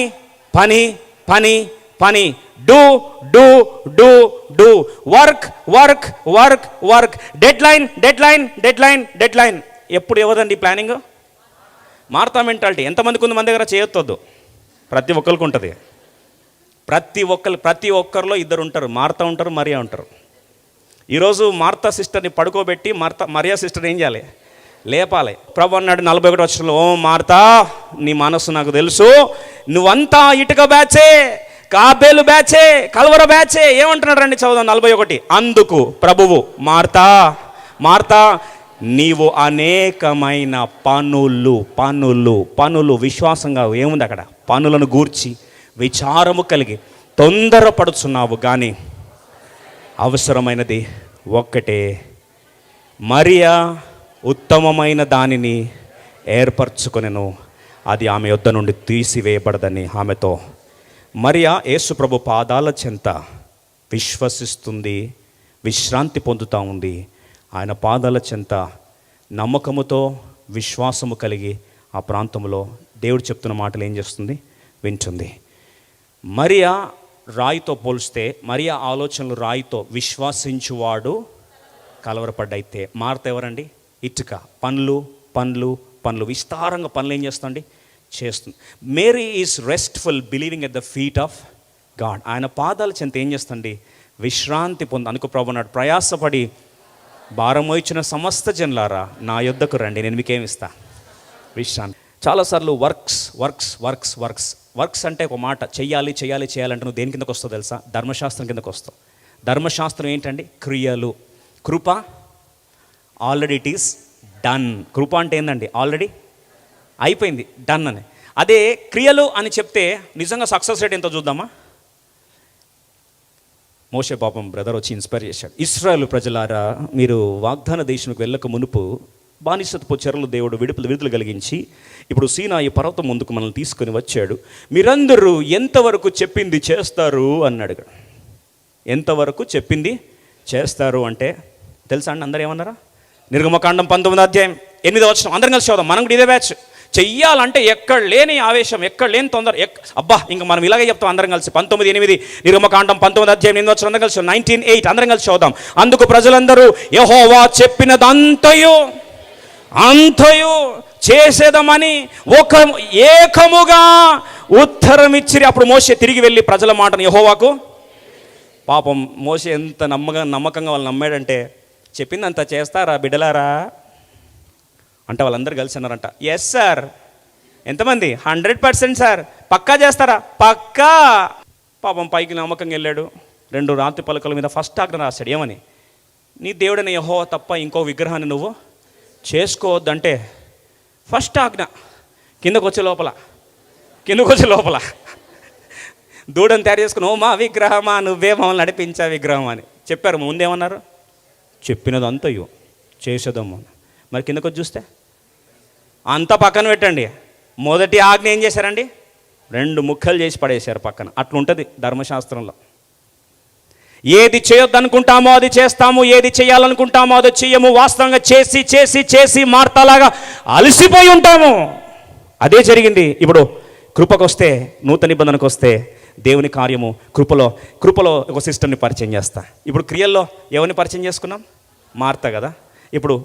Do work. డెడ్లైన్. ఎప్పుడు ఎవదండి ప్లానింగ్? Martha mentality. ఎంతమందికి ఉంది మన దగ్గర? చేయొద్దు. ప్రతి ఒక్కరికి ఉంటుంది. ప్రతి ఒక్కరిలో ఇద్దరు ఉంటారు, మార్తా ఉంటారు, మరియా ఉంటారు. ఈరోజు మార్తా సిస్టర్ని పడుకోబెట్టి మరియా సిస్టర్ ఏం చేయాలి? లేపాలి. ప్రభు అన్నాడు 41 వచనంలో, ఓ మార్తా నీ మనసు నాకు తెలుసు, నువ్వంతా ఇటుక బ్యాచే, కాబేలు బ్యాచే, కల్వర బ్యాచే. ఏమంటున్నాడు రండి చదువుదాం 41. అందుకు ప్రభువు, మార్తా నీవు అనేకమైన పనులు విశ్వాసంగా ఏముంది అక్కడ? పనులను గూర్చి విచారము కలిగి తొందరపడుచున్నావు, కానీ అవసరమైనది ఒక్కటే. మరియా ఉత్తమమైన దానిని ఏర్పరచుకొనెను, అది ఆమె యొద్ద నుండి తీసివేయబడదని ఆమెతో. మరియా యేసు ప్రభు పాదాల చెంత విశ్వసిస్తుంది, విశ్రాంతి పొందుతూ ఉంది. ఆయన పాదాల చెంత నమ్మకముతో విశ్వాసము కలిగి ఆ ప్రాంతంలో దేవుడు చెప్తున్న మాటలు ఏం చేస్తుంది? వింటుంది. మరియా రాయితో పోలిస్తే, మరియా ఆలోచనలు రాయితో, విశ్వాసించువాడు కలవరపడ్డైతే మార్త ఎవరండి? ఇటుక. పనులు విస్తారంగా పనులు ఏం చేస్తుంది? చేస్తుంది. Mary is restful, believing at the feet of God. ఆయన పాదాల చెంత ఏం చేస్తుంది? విశ్రాంతి అనుకో ప్రభు అన్నాడు, ప్రయాసపడి భారం మోయించిన సమస్త జనులారా నా యొద్దకు రండి, నేను మీకేమి ఇస్తా? విశ్రాంతి. చాలాసార్లు వర్క్స్ అంటే ఒక మాట, చెయ్యాలి అంటే నువ్వు దేని కిందకు వస్తావు తెలుసా? ధర్మశాస్త్రం కిందకు వస్తావు. ధర్మశాస్త్రం ఏంటండి? క్రియలు. కృప ఆల్రెడీ ఇట్ ఈస్ డన్. కృప అంటే ఏందండి? ఆల్రెడీ అయిపోయింది, డన్ అని. అదే క్రియలు అని చెప్తే నిజంగా సక్సెస్ రేట్ ఎంతో చూద్దామా? మోషే పాపం బ్రదర్ వచ్చి ఇన్స్పైర్ చేశాడు. ఇశ్రాయేలు ప్రజలారా, మీరు వాగ్దాన దేశానికి వెళ్ళక మునుపు బానిసత్వ చెరలు దేవుడు విడుదల కలిగించి ఇప్పుడు సీనాయి పర్వతం ముందుకు మనల్ని తీసుకొని వచ్చాడు. మీరందరూ ఎంతవరకు చెప్పింది చేస్తారు అన్నాడు. ఎంతవరకు చెప్పింది చేస్తారు అంటే తెలుసా అండి? అందరూ ఏమన్నారా? నిర్గమకాండం 19:8 అందరం కలిసి చదువుదాం. మనం కూడా ఇదే బ్యాచ్. చెయ్యాలంటే ఎక్కడ లేని ఆవేశం, ఎక్కడ లేని తొందర, అబ్బా ఇంకా మనం ఇలాగే చెప్తాం అందరం కలిసి. 19:8 నిర్గమకాండం 19:8 అందరం కలిసి 19:8 అందరం కలిసి చదువుదాం. అందుకు ప్రజలందరూ యెహోవా చెప్పినదంతయు చేసేదమని ఒక ఏకముగా ఉత్తరం ఇచ్చిరి. అప్పుడు మోషే తిరిగి వెళ్ళి ప్రజల మాటను యెహోవాకు, పాపం మోషే ఎంత నమ్మకంగా వాళ్ళు నమ్మాడంటే, చెప్పిందంత చేస్తారా బిడ్డలారా అంటే వాళ్ళందరూ కలిసి అన్నారంట, ఎస్ సార్. ఎంతమంది? 100% సార్. పక్కా చేస్తారా? పక్కా. పాపం పైకి నమ్మకంగా వెళ్ళాడు. 2 రాతి పలకల మీద ఫస్ట్ ఆజ్ఞ రాశాడు. ఏమని? నీ దేవుడైన యెహోవా తప్ప ఇంకో విగ్రహాన్ని నువ్వు చేసుకోవద్దంటే ఫస్ట్ ఆజ్ఞ. కిందకు వచ్చే లోపల దూడని తయారు చేసుకుని, ఓ మా విగ్రహమా, నువ్వే మమ్మల్ని నడిపించా విగ్రహం అని చెప్పారు. ముందేమన్నారు? చెప్పినదంతయు చేసేదమ్మా. మరి కిందకు వచ్చి చూస్తే అంతా పక్కన పెట్టండి. మొదటి ఆజ్ఞ ఏం చేశారండి? 2 ముక్కలు చేసి పడేశారు పక్కన. అట్లుంటుంది ధర్మశాస్త్రంలో. ఏది చేయొద్దనుకుంటామో అది చేస్తాము, ఏది చేయాలనుకుంటామో అది చెయ్యము. వాస్తవంగా చేసి చేసి చేసి మార్తలాగా అలసిపోయి ఉంటాము. అదే జరిగింది. ఇప్పుడు కృపకు వస్తే, నూతన నిబంధనకు వస్తే దేవుని కార్యము కృపలో ఒక సిస్టర్ని పరిచయం చేస్తా. ఇప్పుడు క్రియల్లో ఎవరిని పరిచయం చేసుకున్నాం? మార్త కదా. ఇప్పుడు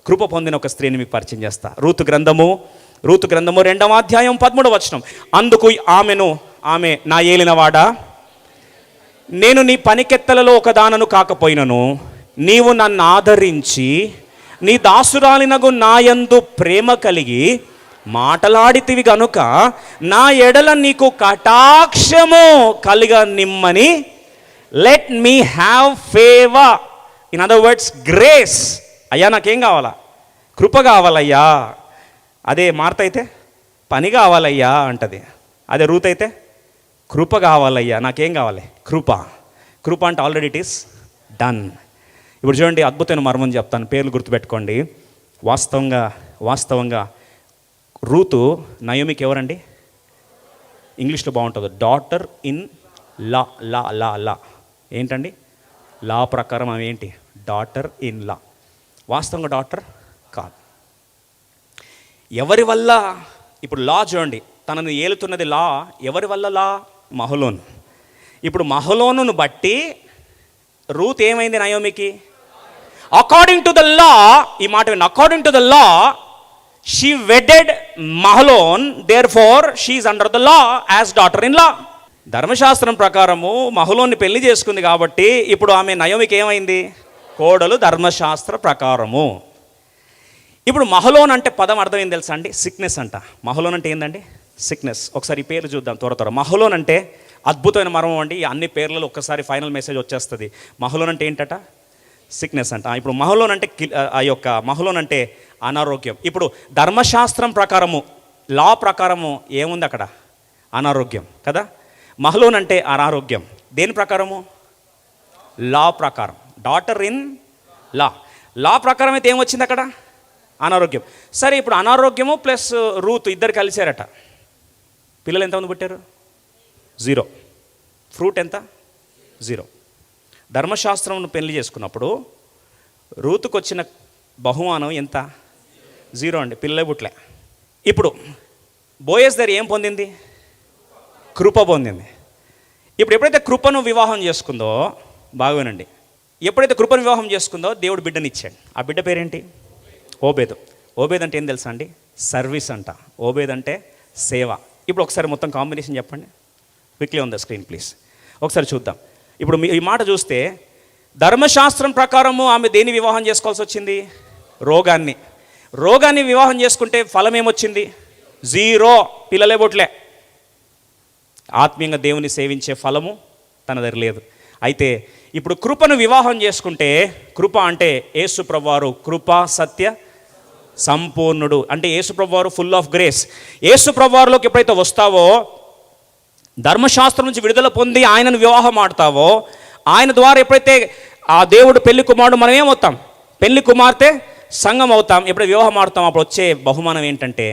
కృప పొందిన ఒక స్త్రీని మీకు పరిచయం చేస్తా. రూతు గ్రంథము 2వ అధ్యాయం 13వ వచనం. అందుకు ఆమె నా ఏలినవాడా, నేను నీ పనికెత్తలలో ఒకదానను కాకపోయినను నీవు నన్ను ఆదరించి నీ దాసురాలినగు నాయందు ప్రేమ కలిగి మాటలాడితివి గనుక నా ఎడల నీకు కటాక్షము కలిగ నిమ్మని, let me have favour. In other words grace. అయ్యా నాకేం కావాలా? కృప కావాలయ్యా. అదే మార్త అయితే పని కావాలయ్యా అంటది. అదే రూత్ అయితే కృప కావాలయ్యా. నాకేం కావాలి? కృప అంటే ఆల్రెడీ ఇట్ ఈస్ డన్. ఇప్పుడు చూడండి, అద్భుతమైన మర్మం చెప్తాను, పేర్లు గుర్తుపెట్టుకోండి. వాస్తవంగా రూతు నయోమికి ఎవరండి? ఇంగ్లీష్లో బాగుంటుంది, డాటర్ ఇన్ లా. లా ఏంటండి? లా ప్రకారం ఆమె ఏంటి? Daughter in law. వాస్తవంగా డాటర్ కాదు. ఎవరి వల్ల? ఇప్పుడు లా చూడండి, తనను ఏలుతున్నది లా. ఎవరి వల్ల లా? మహలోన్. ఇప్పుడు మహలోనును బట్టి రూత్ ఏమైంది నయోమికి? అకార్డింగ్ టు ద లా, ఈ మాట విన్న, according to the law she wedded మహలోన్, therefore she is under the law as daughter in law. ధర్మశాస్త్రం ప్రకారము మహలోన్ని పెళ్లి చేసుకుంది కాబట్టి ఇప్పుడు ఆమె నయోమికి ఏమైంది? కోడలు ధర్మశాస్త్ర ప్రకారము. ఇప్పుడు మహలోన్ అంటే పదం అర్థమైంది తెలుసా అండి? సిక్నెస్ అంట. మహలోన్ అంటే ఏందండి? సిక్నెస్. ఒకసారి ఈ పేర్లు చూద్దాం త్వర. మహలోన్ అంటే అద్భుతమైన మర్మం అండి. అన్ని పేర్లలో ఒక్కసారి ఫైనల్ మెసేజ్ వచ్చేస్తుంది. మహలోన్ అంటే ఏంటట? సిక్నెస్ అంట. ఇప్పుడు మహలోన్ అంటే మహలోన్ అంటే అనారోగ్యం. ఇప్పుడు ధర్మశాస్త్రం ప్రకారము, లా ప్రకారము ఏముంది అక్కడ? అనారోగ్యం కదా. మహలోన్ అంటే అనారోగ్యం. దేని ప్రకారము? లా ప్రకారం. డాటర్ ఇన్ లా ప్రకారం అయితే ఏమొచ్చింది అక్కడ? అనారోగ్యం. సరే, ఇప్పుడు అనారోగ్యము ప్లస్ రూత్ ఇద్దరు కలిశారట. పిల్లలు ఎంతమంది పుట్టారు? 0. ఫ్రూట్ ఎంత? 0. ధర్మశాస్త్రంను పెళ్లి చేసుకున్నప్పుడు రూతుకు వచ్చిన బహుమానం ఎంత? 0 అండి. పిల్లలే పుట్టలే. ఇప్పుడు బోయస్ దగ్గర ఏం పొందింది? కృప పొందింది. ఇప్పుడు ఎప్పుడైతే కృపను వివాహం చేసుకుందో, బాగునండి, ఎప్పుడైతే కృపను వివాహం చేసుకుందో దేవుడు బిడ్డనిచ్చాడు. ఆ బిడ్డ పేరేంటి? ఓబేదు. ఓబేద్ అంటే ఏం తెలుసా అండి? సర్వీస్ అంట. ఓబేద్ అంటే సేవ. ఇప్పుడు ఒకసారి మొత్తం కాంబినేషన్ చెప్పండి. Quickly on the screen please. ఒకసారి చూద్దాం. ఇప్పుడు ఈ మాట చూస్తే ధర్మశాస్త్రం ప్రకారము ఆమె దేని వివాహం చేసుకోవాల్సి వచ్చింది? రోగాన్ని వివాహం చేసుకుంటే ఫలం ఏమొచ్చింది? 0. పిల్లలే పుట్టలే. ఆత్మీయంగా దేవుని సేవించే ఫలము తన దగ్గర లేదు. అయితే ఇప్పుడు కృపను వివాహం చేసుకుంటే, కృప అంటే యేసు ప్రభువారు కృప సత్య సంపూర్ణుడు, అంటే యేసు ప్రభువారు ఫుల్ ఆఫ్ గ్రేస్. యేసు ప్రభువారిలోకి ఎప్పుడైతే వస్తావో, ధర్మశాస్త్రం నుంచి విడుదల పొంది ఆయనను వివాహం ఆడతావో, ఆయన ద్వారా ఎప్పుడైతే ఆ దేవుడు పెళ్లి కుమారుడు, మనం ఏమవుతాం? పెళ్లి కుమార్తె సంఘం అవుతాం, ఎప్పుడు వివాహం ఆడుతాం, అప్పుడు వచ్చే బహుమానం ఏంటంటే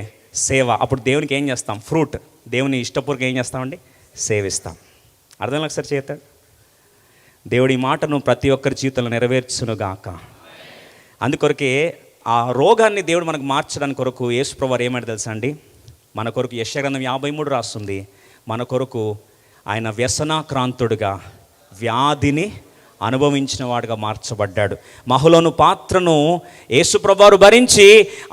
సేవ. అప్పుడు దేవునికి ఏం చేస్తాం? ఫ్రూట్. దేవుని ఇష్టపూర్వక ఏం చేస్తామండి? సేవిస్తాం. అర్థం ఒకసారి చేస్తాడు. దేవుడి మాటను ప్రతి ఒక్కరి జీవితంలో నెరవేర్చునుగాక. అందుకొరకే ఆ రోగాన్ని దేవుడు మనకు మార్చడానికి కొరకు యేసు ప్రభువారు ఏమంటే తెలుసా అండి, మన కొరకు యెషయా గ్రంథం 53 రాస్తుంది, మన కొరకు ఆయన వ్యసనాక్రాంతుడుగా వ్యాధిని అనుభవించిన వాడుగా మార్చబడ్డాడు. మహులోను పాత్రను యేసు ప్రభువారు భరించి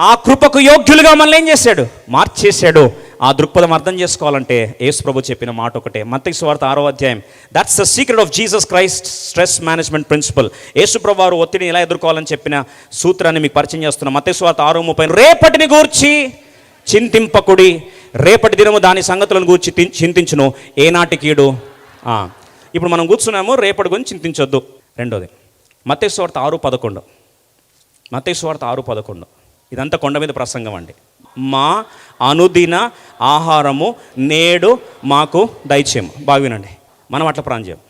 ఆ కృపకు యోగ్యులుగా మనల్ని ఏం చేశాడు? మార్చేశాడు. ఆ దృక్పథం అర్థం చేసుకోవాలంటే యేసు ప్రభు చెప్పిన మాట ఒకటే, మత్తయి సువార్త 6వ అధ్యాయం. That's the secret of Jesus Christ stress management principle. యేసు ప్రభు వారు ఒత్తిడిని ఎలా ఎదుర్కోవాలని చెప్పిన సూత్రాన్ని మీకు పరిచయం చేస్తున్నా. మత్తయి సువార్త 6:30, రేపటిని గూర్చి చింతింపకుడి, రేపటి దినము దాని సంగతులను గూర్చి చింతించును, ఏనాటి కీడు. ఇప్పుడు మనం కూర్చున్నాము, రేపటి గురించి చింతించొద్దు. రెండోది మత్తయి సువార్త 6:11. మత్తయి సువార్త 6:11. ఇదంతా కొండ మీద ప్రసంగం అండి. మా అనుదిన ఆహారము నేడు మాకు దయచేయము. బాగా వినండి, మనం అట్లా ప్రాంజేయం.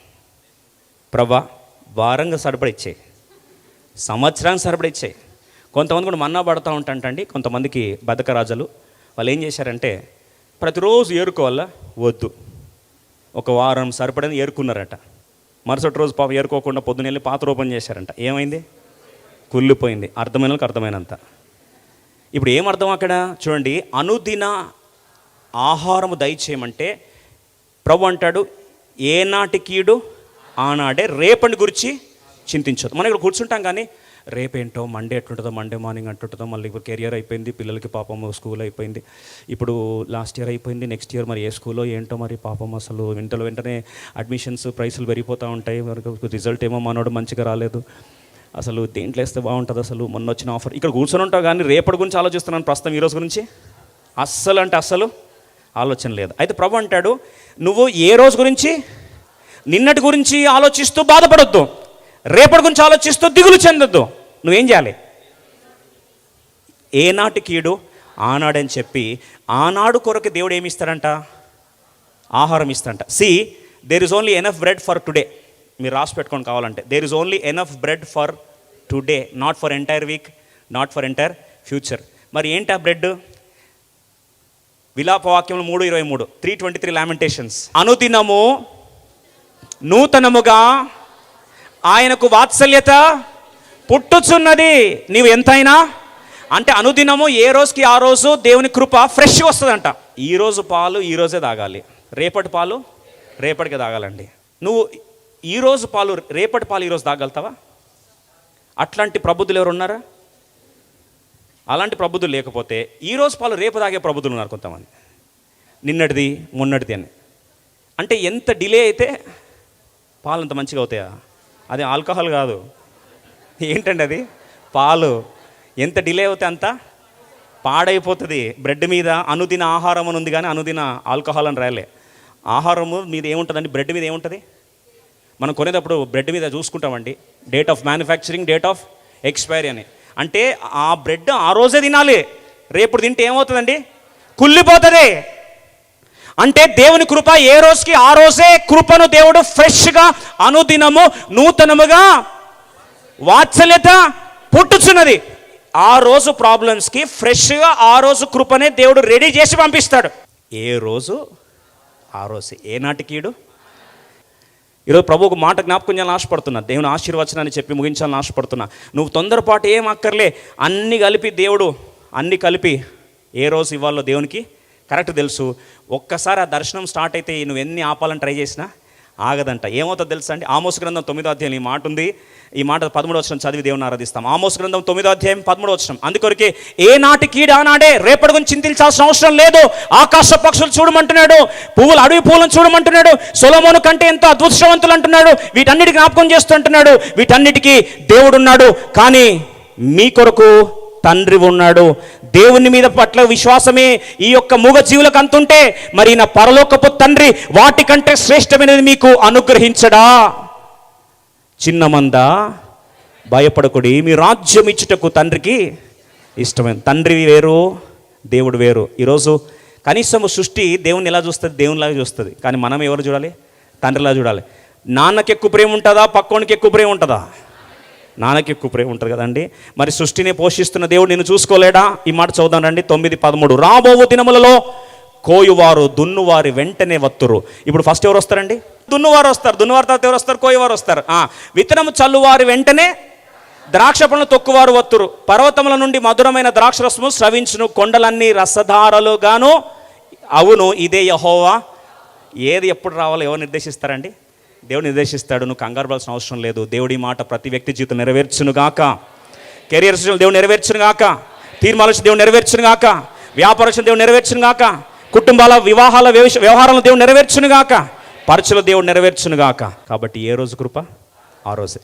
ప్రభా వారంగా సరిపడ ఇచ్చేయి, సంవత్సరానికి సరిపడ ఇచ్చేయి. కొంతమంది కూడా మన్నా పడతా ఉంటాంటండి. కొంతమందికి బతకరాజులు వాళ్ళు ఏం చేశారంటే ప్రతిరోజు ఏరుకోవాలా, వద్దు, ఒక వారం సరిపడని ఏరుకున్నారట. మరుసటి రోజు పాపం ఏరుకోకుండా పొద్దున్న వెళ్ళి పాత రూపం చేశారంట. ఏమైంది? కుళ్ళిపోయింది. అర్థమైన వాళ్ళకి అర్థమైనంత. ఇప్పుడు ఏమర్థం అక్కడ చూడండి, అనుదిన ఆహారము దయచేయమంటే ప్రభు అంటాడు ఏనాటి కీడు ఆనాడే, రేపటి గురించి చింతించదు. మనం ఇక్కడ కూర్చుంటాం కానీ రేపేంటో, మండే ఎట్లుంటుందో, మండే మార్నింగ్ అంటుంటుందో, మళ్ళీ ఇప్పుడు కెరియర్ అయిపోయింది, పిల్లలకి పాపం స్కూల్ అయిపోయింది, ఇప్పుడు లాస్ట్ ఇయర్ అయిపోయింది, నెక్స్ట్ ఇయర్ మరి ఏ స్కూల్లో ఏంటో మరి పాపం, అసలు వెంటనే అడ్మిషన్స్ ప్రైసులు పెరిగిపోతూ ఉంటాయి, రిజల్ట్ ఏమో మనోడు మంచిగా రాలేదు, అసలు దేంట్లో వేస్తే బాగుంటుంది, అసలు మొన్న వచ్చిన ఆఫర్. ఇక్కడ కూర్చొని ఉంటావు కానీ రేపటి గురించి ఆలోచిస్తున్నాను ప్రస్తుతం, ఈరోజు గురించి అస్సలు అంటే అస్సలు ఆలోచన లేదు. అయితే ప్రభు అంటాడు నువ్వు ఏ రోజు గురించి, నిన్నటి గురించి ఆలోచిస్తూ బాధపడొద్దు, రేపటి గురించి ఆలోచిస్తూ దిగులు చెందొద్దు. నువ్వేం చేయాలి? ఏనాటి కీడు ఆనాడని చెప్పి ఆనాడు కొరకు దేవుడు ఏమి ఇస్తాడంట? ఆహారం ఇస్తాడంట. See there is only enough bread for today. మీరు రాసి పెట్టుకొని కావాలంటే, there is only enough bread for today, not for entire week, not for entire future. మరి ఏంటి ఆ బ్రెడ్? విలాపవాక్యం 3:23, 3:23 లామెంటేషన్స్. అనుదినము నూతనముగా ఆయనకు వాత్సల్యత పుట్టుచున్నది. నీవు ఎంతైనా అంటే అనుదినము ఏ రోజుకి ఆ రోజు దేవుని కృప ఫ్రెష్ వస్తుందంట. ఈరోజు పాలు ఈరోజే తాగాలి, రేపటి పాలు రేపటికి తాగాలండి. నువ్వు ఈరోజు పాలు రేపటి పాలు ఈరోజు తాగలుగుతావా? అట్లాంటి ప్రబుద్ధులు ఎవరు ఉన్నారా? అలాంటి ప్రబుద్ధులు లేకపోతే ఈరోజు పాలు రేపు తాగే ప్రబుద్ధులు ఉన్నారు కొంతమంది, నిన్నటిది మొన్నటిది అని. అంటే ఎంత డిలే అయితే పాలు అంత మంచిగా అవుతాయా? అది ఆల్కహాల్ కాదు, ఏంటండి అది? పాలు. ఎంత డిలే అవుతే అంత పాడైపోతుంది. బ్రెడ్ మీద అనుదిన ఆహారం అని ఉంది కానీ అనుదిన ఆల్కహాల్ అని రాయలే. ఆహారము మీద ఏముంటుందండి? బ్రెడ్ మీద ఏముంటుంది? మనం కొనేటప్పుడు బ్రెడ్ మీద చూసుకుంటామండి date of manufacturing, date of expiry అని. అంటే ఆ బ్రెడ్ ఆ రోజే తినాలి, రేపు తింటే ఏమవుతుందండి? కుళ్ళిపోతుంది. అంటే దేవుని కృప ఏ రోజుకి ఆ రోజే కృపను దేవుడు ఫ్రెష్గా అనుదినము నూతనముగా వాత్సల్యత పుట్టుచున్నది. ఆ రోజు ప్రాబ్లమ్స్కి ఫ్రెష్గా ఆ రోజు కృపనే దేవుడు రెడీ చేసి పంపిస్తాడు. ఏ రోజు ఆ రోజు, ఏనాటి కీడు. ఈరోజు ప్రభు ఒక మాట జ్ఞాపకం చేయాలని ఆశపడుతున్నా, దేవుని ఆశీర్వచనాన్ని చెప్పి ముగించాలని ఆశపడుతున్నా. నువ్వు తొందరపాటు ఏం అక్కర్లే, అన్నీ కలిపి దేవుడు అన్నీ కలిపి ఏ రోజు ఇవ్వాలో దేవునికి కరెక్ట్ తెలుసు. ఒక్కసారి ఆ దర్శనం స్టార్ట్ అయితే నువ్వు ఎన్ని ఆపాలని ట్రై చేసినా ఆగదంట. ఏమవుతుందో తెలుసా అండి? ఆమోస్ గ్రంథం 9వ అధ్యాయం ఈ మాట ఉంది. ఈ మాట 13వ వచనం చదివి దేవుని ఆరాధిస్తాం. ఆమోస్ గ్రంథం 9వ అధ్యాయం 13వ వచనం. అందుకొరకే ఏనాటి కీడు ఆనాడే, రేపటి గురించి చింతించాల్సిన అవసరం లేదు. ఆకాశ పక్షులు చూడమంటున్నాడు, పువ్వులు అడవి పువ్వులను చూడమంటున్నాడు, సొలొమోను కంటే ఎంతో అదృష్టవంతులు అంటున్నాడు, వీటన్నిటికి జ్ఞాపకం చేస్తుంటున్నాడు. వీటన్నిటికీ దేవుడు ఉన్నాడు, కానీ మీ కొరకు తండ్రి ఉన్నాడు. దేవుని మీద పట్ల విశ్వాసమే ఈ యొక్క మూగ జీవులకు అంతుంటే మరి నా పరలోకపు తండ్రి వాటికంటే శ్రేష్టమైనది మీకు అనుగ్రహించడా? చిన్న మంద భయపడకుడి, మీ రాజ్యం ఇచ్చుటకు తండ్రికి ఇష్టమైన. తండ్రి వేరు, దేవుడు వేరు. ఈరోజు కనీసం సృష్టి దేవుని ఎలా చూస్తుంది? దేవునిలాగా చూస్తుంది. కానీ మనం ఎవరు చూడాలి? తండ్రిలా చూడాలి. నాన్నకి ఎక్కువ ప్రేమ ఉంటుందా? పక్కోనికి ఎక్కువ ప్రేమ ఉంటుందా? నాన్నకి ఎక్కువ ప్రేమ ఉంటుంది కదండి. మరి సృష్టిని పోషిస్తున్న దేవుడు నిన్ను చూసుకోలేడా? ఈ మాట చదువుదాం రండి. 9:13 రాబోవు దినములలో కోయువారు దున్నువారి వెంటనే వత్తురు. ఇప్పుడు ఫస్ట్ ఎవరు వస్తారండి? దున్నువారు వస్తారు. దున్నువారి తర్వాత ఎవరు వస్తారు? కోయువారు వస్తారు. విత్తనము చల్లువారి వెంటనే ద్రాక్ష పండ్లు తొక్కువారు వత్తురు. పర్వతముల నుండి మధురమైన ద్రాక్షరసము స్రవించును, కొండలన్నీ రసధారలుగాను. అవును, ఇదే యెహోవా. ఏది ఎప్పుడు రావాలో ఎవరు నిర్దేశిస్తారండి? దేవుడు నిర్దేశిస్తాడు. నువ్వు కంగారు పడాల్సిన అవసరం లేదు. దేవుడి మాట ప్రతి వ్యక్తి జీవితం నెరవేర్చునుగాక. కెరియర్ దేవుడు నెరవేర్చునుగాక. తీర్మానాలు దేవుడు నెరవేర్చునుగాక. వ్యాపారం దేవుడు నెరవేర్చునుగాక. కుటుంబాల వివాహాల వ్యవహారాలను దేవుడు నెరవేర్చునుగాక. పరచుల దేవుడు నెరవేర్చునుగాక. కాబట్టి ఏ రోజు కృప ఆ రోజే.